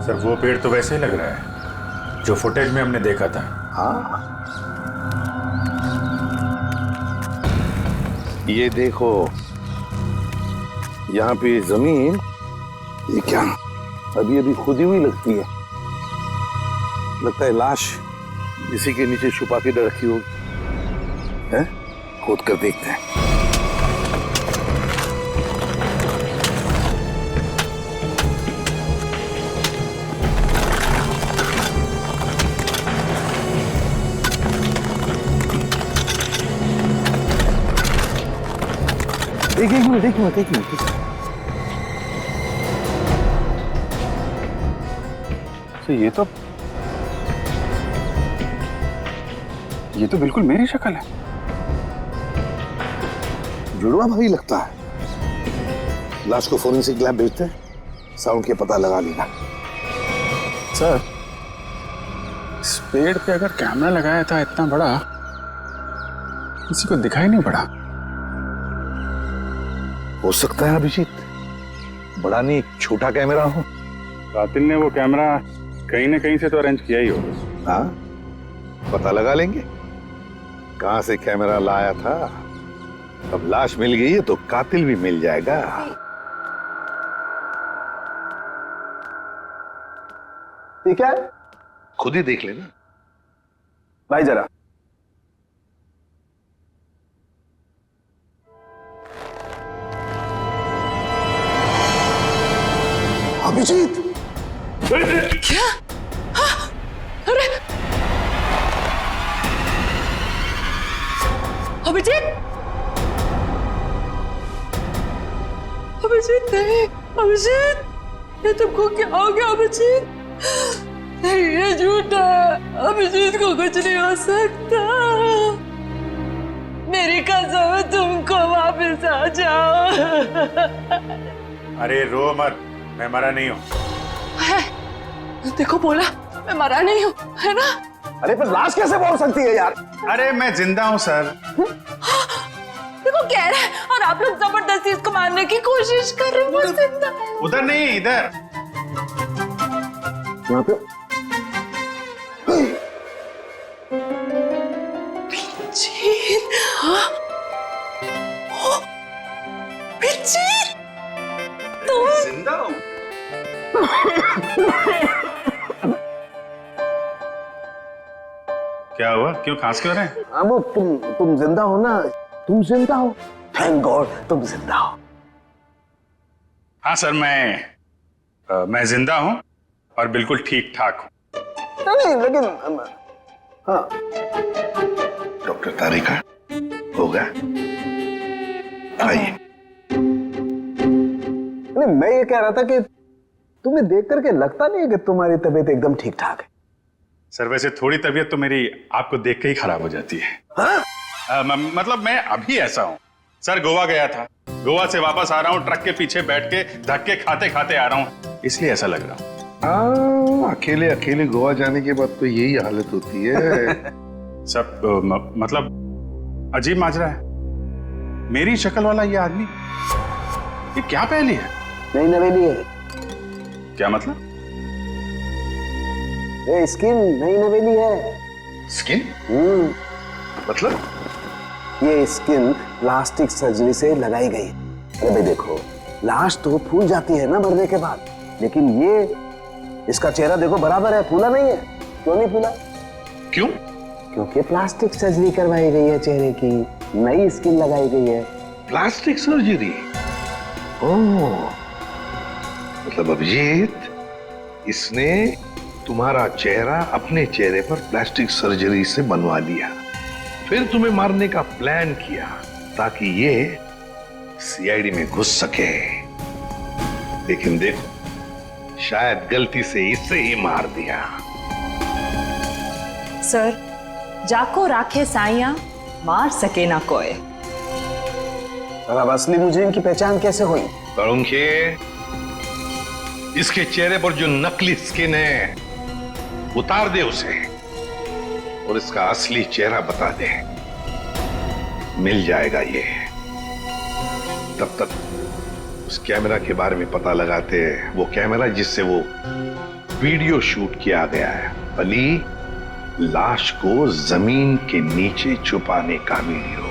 सर वो पेड़ तो वैसे ही लग रहा है जो फुटेज में हमने देखा था। हाँ, ये देखो, यहाँ पे जमीन, ये क्या अभी अभी खुदी हुई लगती है। लगता है लाश इसी के नीचे छुपा के रखी होगी। हैं? खोद कर देखते हैं। एक मिनट। ये तो बिल्कुल मेरी शक्ल है। जुड़वा भाई लगता है। लाश को फोरेंसिक लैब भेजते हैं, साउंड के पता लगा लेना। सर इस पेड़ पे अगर कैमरा लगाया था इतना बड़ा, किसी को दिखाई नहीं पड़ा। हो सकता है अभिजीत, बड़ा नहीं छोटा कैमरा हो। कातिल ने वो कैमरा कहीं ना कहीं से तो अरेंज किया ही होगा। हाँ, पता लगा लेंगे कहां से कैमरा लाया था। अब लाश मिल गई है तो कातिल भी मिल जाएगा। ठीक है, खुद ही देख लेना भाई जरा। अभिजीत क्या? अरे अभिजीत, अभिजीत नहीं, अभिजीत ये तुमको क्या हो गया अभिजीत? नहीं ये झूठा है, अभिजीत को कुछ नहीं हो सकता। मेरी कसम है तुमको वापस आ जाओ। अरे रो मत, मैं मरा नहीं हूँ। देखो बोला मैं मरा नहीं हूँ, है ना? अरे पर लाश कैसे बोल सकती है यार? अरे मैं जिंदा हूँ सर। देखो कह रहे हैं और आप लोग जबरदस्ती इसको मारने की कोशिश कर रहे हो। जिंदा उधर नहीं, इधर यहाँ पे जिंदा हूँ। क्या हुआ, क्यों खांस क्यों रहे हैं? हाँ वो तुम जिंदा हो ना, तुम जिंदा हो, थैंक गॉड तुम जिंदा हो। हाँ सर, मैं जिंदा हूँ और बिल्कुल ठीक ठाक हूँ। नहीं लेकिन हाँ डॉक्टर तारिका होगा, आइए। नहीं मैं ये कह रहा था कि तुम्हें देख करके लगता नहीं कि तुम्हारी तबीयत एकदम ठीक ठाक है। सर वैसे थोड़ी तबीयत तो मेरी आपको देख के ही खराब हो जाती है। हाँ? मतलब मैं अभी ऐसा हूँ सर, गोवा गया था, गोवा से वापस आ रहा हूँ, ट्रक के पीछे बैठ के धक्के खाते खाते आ रहा हूँ, इसलिए ऐसा लग रहा हूँ। अकेले अकेले गोवा जाने के बाद तो यही हालत होती है। सब मतलब अजीब माजरा है। मेरी शक्ल वाला ये आदमी, ये क्या पहली है? नहीं नवेली है। क्या मतलब? ये स्किन नई नवेली है। स्किन? मतलब? ये स्किन प्लास्टिक सर्जरी से लगाई गई। अरे भाई देखो, लाश तो फूल जाती है ना मरने के बाद, लेकिन ये इसका चेहरा देखो बराबर है, फूला नहीं है। क्यों नहीं फूला? क्यों? क्योंकि प्लास्टिक सर्जरी करवाई गई है चेहरे की, नई स्किन लगाई गई है। Plastic surgery? ओह, मतलब अभिजीत, इसने तुम्हारा चेहरा अपने चेहरे पर प्लास्टिक सर्जरी से बनवा लिया, फिर तुम्हें मारने का प्लान किया ताकि ये सीआईडी में घुस सके। लेकिन देखो, शायद गलती से इसे ही मार दिया। सर, जाको राखे साइया मार सके ना कोई। अब असली मुजरिम की पहचान कैसे हुई? तरुणखे, इसके चेहरे पर जो नकली स्किन है उतार दे उसे और इसका असली चेहरा बता दे, मिल जाएगा ये। तब तक उस कैमरा के बारे में पता लगाते हैं, वो कैमरा जिससे वो वीडियो शूट किया गया है, अली लाश को जमीन के नीचे छुपाने का वीडियो।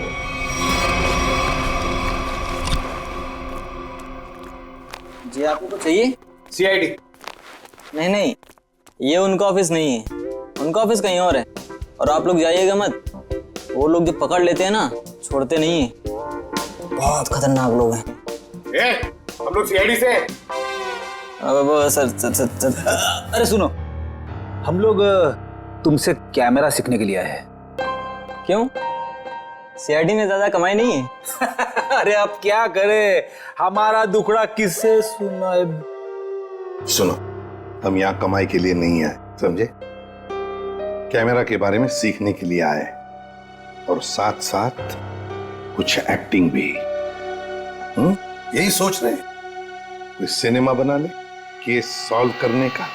जी आपको कुछ चाहिए? सीआईडी? नहीं नहीं, ये उनका ऑफिस नहीं है, उनका ऑफिस कहीं और है। और आप लोग जाइएगा मत, वो लोग जो पकड़ लेते हैं ना छोड़ते नहीं है, बहुत खतरनाक लोग हैं। हम लोग सीआईडी से। सर अरे सुनो, हम लोग तुमसे कैमरा सीखने के लिए आए हैं। क्यों? सीआईडी में ज्यादा कमाई नहीं है? अरे अब क्या करे, हमारा दुखड़ा किससे सुनाए? सुनो, हम यहाँ कमाई के लिए नहीं आए, समझे? कैमरा के बारे में सीखने के लिए आए और साथ साथ कुछ एक्टिंग भी। यही सोच रहे कोई सिनेमा बना ले, केस सॉल्व करने का।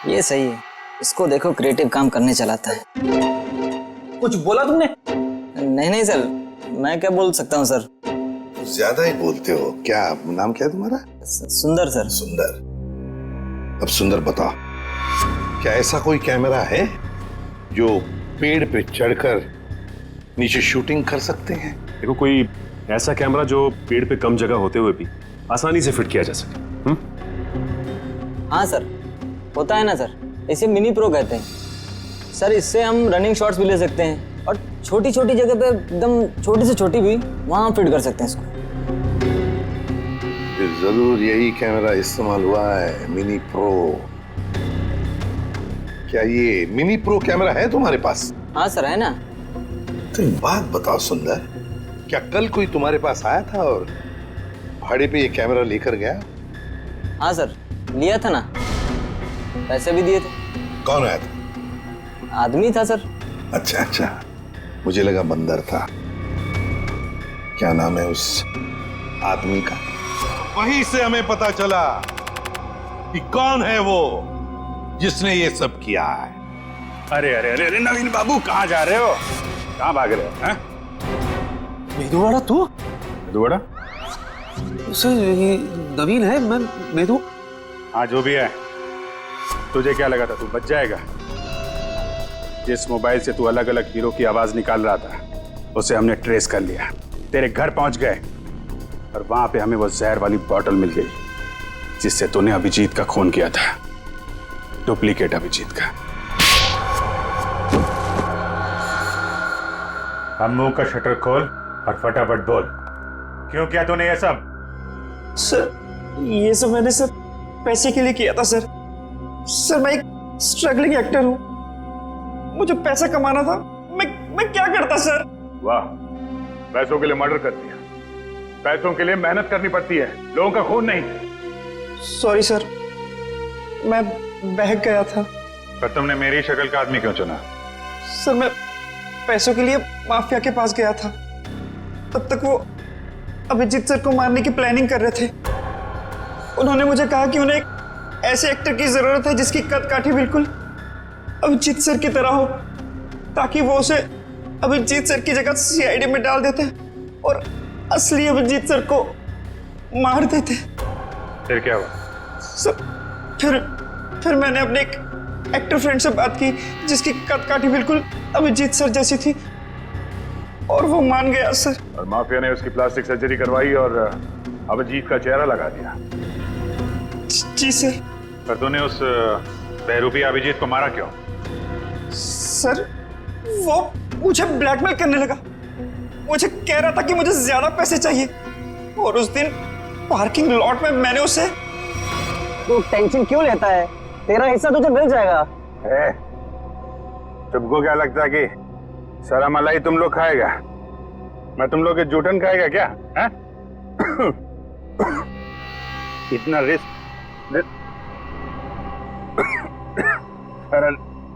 ये सही है, इसको देखो क्रिएटिव काम करने चलाता है। कुछ बोला तुमने? नहीं नहीं सर, मैं क्या बोल सकता हूँ सर। ज्यादा ही बोलते हो। क्या नाम क्या है तुम्हारा? सुंदर सर। सुंदर। अब सुंदर बताओ, क्या ऐसा कोई कैमरा है जो पेड़ पे चढ़कर नीचे शूटिंग कर सकते हैं? देखो, कोई ऐसा कैमरा जो पेड़ पे कम जगह होते हुए भी आसानी से फिट किया जा सके। हाँ सर, होता है ना सर, इसे मिनी प्रो कहते हैं सर। इससे हम रनिंग शॉट्स भी ले सकते हैं और छोटी छोटी जगह पे एकदम छोटी से छोटी भी वहां फिट कर सकते हैं इसको। जरूर यही कैमरा इस्तेमाल हुआ है, मिनी प्रो। क्या ये मिनी प्रो कैमरा है तुम्हारे पास? हाँ सर, है ना। तो एक बात बताओ सुंदर, क्या कल कोई तुम्हारे पास आया था और भाड़े पे ये कैमरा लेकर गया? हाँ सर, लिया था ना, पैसे भी दिए थे। कौन आया था? आदमी था सर। अच्छा अच्छा, मुझे लगा बंदर था। क्या नाम है उस आदमी का? वहीं से हमें पता चला कि कौन है वो जिसने ये सब किया है। अरे अरे अरे अरे नवीन बाबू, कहाँ जा रहे हो? कहाँ भाग रहे हो? मेदुवाड़ा तू? मेदुवाड़ा? सर ये नवीन है, मैं मेदु। हाँ जो भी है, तुझे क्या लगा था तू बच जाएगा? जिस मोबाइल से तू अलग अलग हीरो की आवाज निकाल रहा था उसे हमने ट्रेस कर लिया, तेरे घर पहुंच गए और वहां पे हमें वो जहर वाली बोतल मिल गई जिससे तूने अभिजीत का खून किया था, डुप्लीकेट अभिजीत का। हम मुंह का शटर खोल और फटाफट बोल, क्यों किया तूने ये सब? सर ये सब मैंने सर पैसे के लिए किया था सर। सर मैं एक स्ट्रगलिंग एक्टर हूँ, मुझे पैसा कमाना था, मैं क्या करता सर? वाह, पैसों के लिए मर्डर कर दिया। पैसों के लिए मेहनत करनी पड़ती है, लोगों का खून नहीं। सॉरी सर, मैं बहक गया था। पर तुमने मेरी शक्ल का आदमी क्यों चुना? सर मैं पैसों के लिए माफिया के पास गया था, तब तक वो अभिजीत सर को मारने की प्लानिंग कर रहे थे। उन्होंने मुझे कहा कि उन्हें एक ऐसे एक्टर की जरूरत है जिसकी कद काठी बिल्कुल अभिजीत सर की तरह हो, ताकि वो उसे अभिजीत सर की जगह सीआईडी में डाल देते और असली अभिजीत सर को मार देते। फिर क्या हुआ? सर फिर मैंने अपने एक एक्टर फ्रेंड से बात की जिसकी कद काठी बिल्कुल अभिजीत सर जैसी थी और वो मान गया सर। और माफिया ने उसकी प्लास्टिक सर्जरी करवाई और अभिजीत का चेहरा लगा दिया। जी सर। पर तूने उस बहरूपी अभिजीत को मारा क्यों? सर वो मुझे ब्लैकमेल करने लगा, मुझे कह रहा था कि मुझे ज्यादा पैसे चाहिए और उस दिन पार्किंग लॉट में मैंने उसे। तू टेंशन क्यों लेता है, तेरा हिस्सा तुझे मिल जाएगा। तुमको क्या लगता है कि सारा मलाई तुम लोग खाएगा? मैं तुम लोग के जूठन खाएगा क्या? है? इतना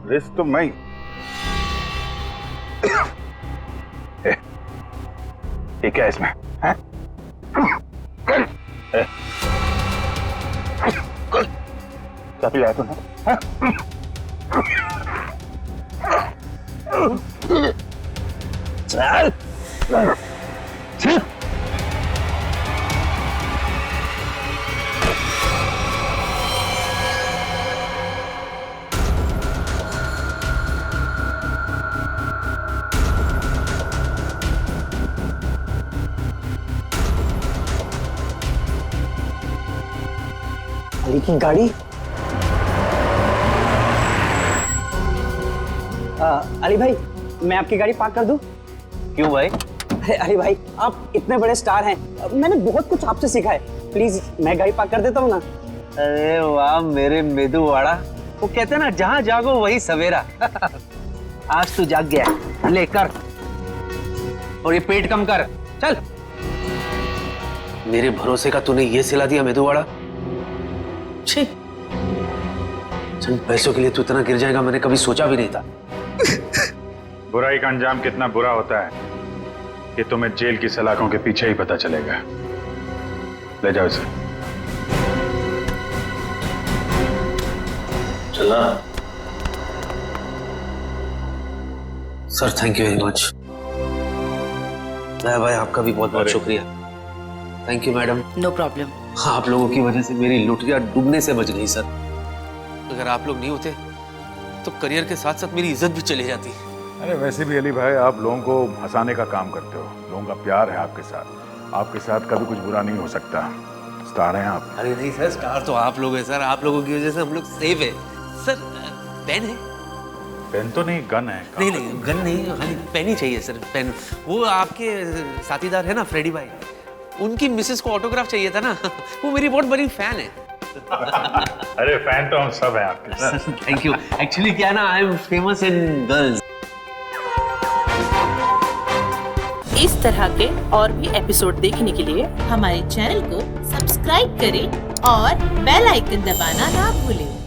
रिस्क तो मैं। ये क्या इसमें? है? क्या पिलाया तूने? चल। अली की गाड़ी। अली भाई, मैं आपकी गाड़ी पार्क कर दूं? क्यों भाई? अरे अली भाई, आप इतने बड़े स्टार हैं, मैंने बहुत कुछ आपसे सीखा है, प्लीज मैं गाड़ी पार्क कर देता हूँ ना। अरे वाह मेरे मेदुवाड़ा, वो कहते हैं ना जहाँ जागो वही सवेरा। आज तू जाग गया, लेकर और ये पेट कम कर, चल। मेरे भरोसे का तूने ये सिला दिया मेदुवाड़ा। छी, चंद पैसों के लिए तू इतना गिर जाएगा मैंने कभी सोचा भी नहीं था। बुराई का अंजाम कितना बुरा होता है ये तुम्हें जेल की सलाखों के पीछे ही पता चलेगा। ले जाओ इसे। चला sir, thank you very much. भाई आपका भी बहुत बहुत शुक्रिया। Thank you madam. No problem. आप लोगों की वजह से मेरी लुटिया डूबने से बच गई सर। अगर आप लोग नहीं होते तो करियर के साथ साथ मेरी इज्जत भी चली जाती। अरे वैसे भी अली भाई, आप लोगों को हंसाने का काम करते हो, लोगों का प्यार है आपके साथ कभी कुछ बुरा नहीं हो सकता। स्टार हैं आप। अरे नहीं सर, स्टार तो आप लोग हैं सर, आप लोगों की वजह से हम लोग सेफ है सर। पेन है? पेन तो नहीं, गन है। नहीं गन नहीं, खाली पेन ही चाहिए सर, पेन। वो आपके साथीदार है ना फ्रेडी भाई, उनकी मिसेस को ऑटोग्राफ चाहिए था ना। वो मेरी बहुत बड़ी फैन है। अरे फैन तो हम सब हैं आपके। Thank you. एक्चुअली क्या ना, I am famous in girls. इस तरह के और भी एपिसोड देखने के लिए हमारे चैनल को सब्सक्राइब करें और बेल आइकन दबाना ना भूलें।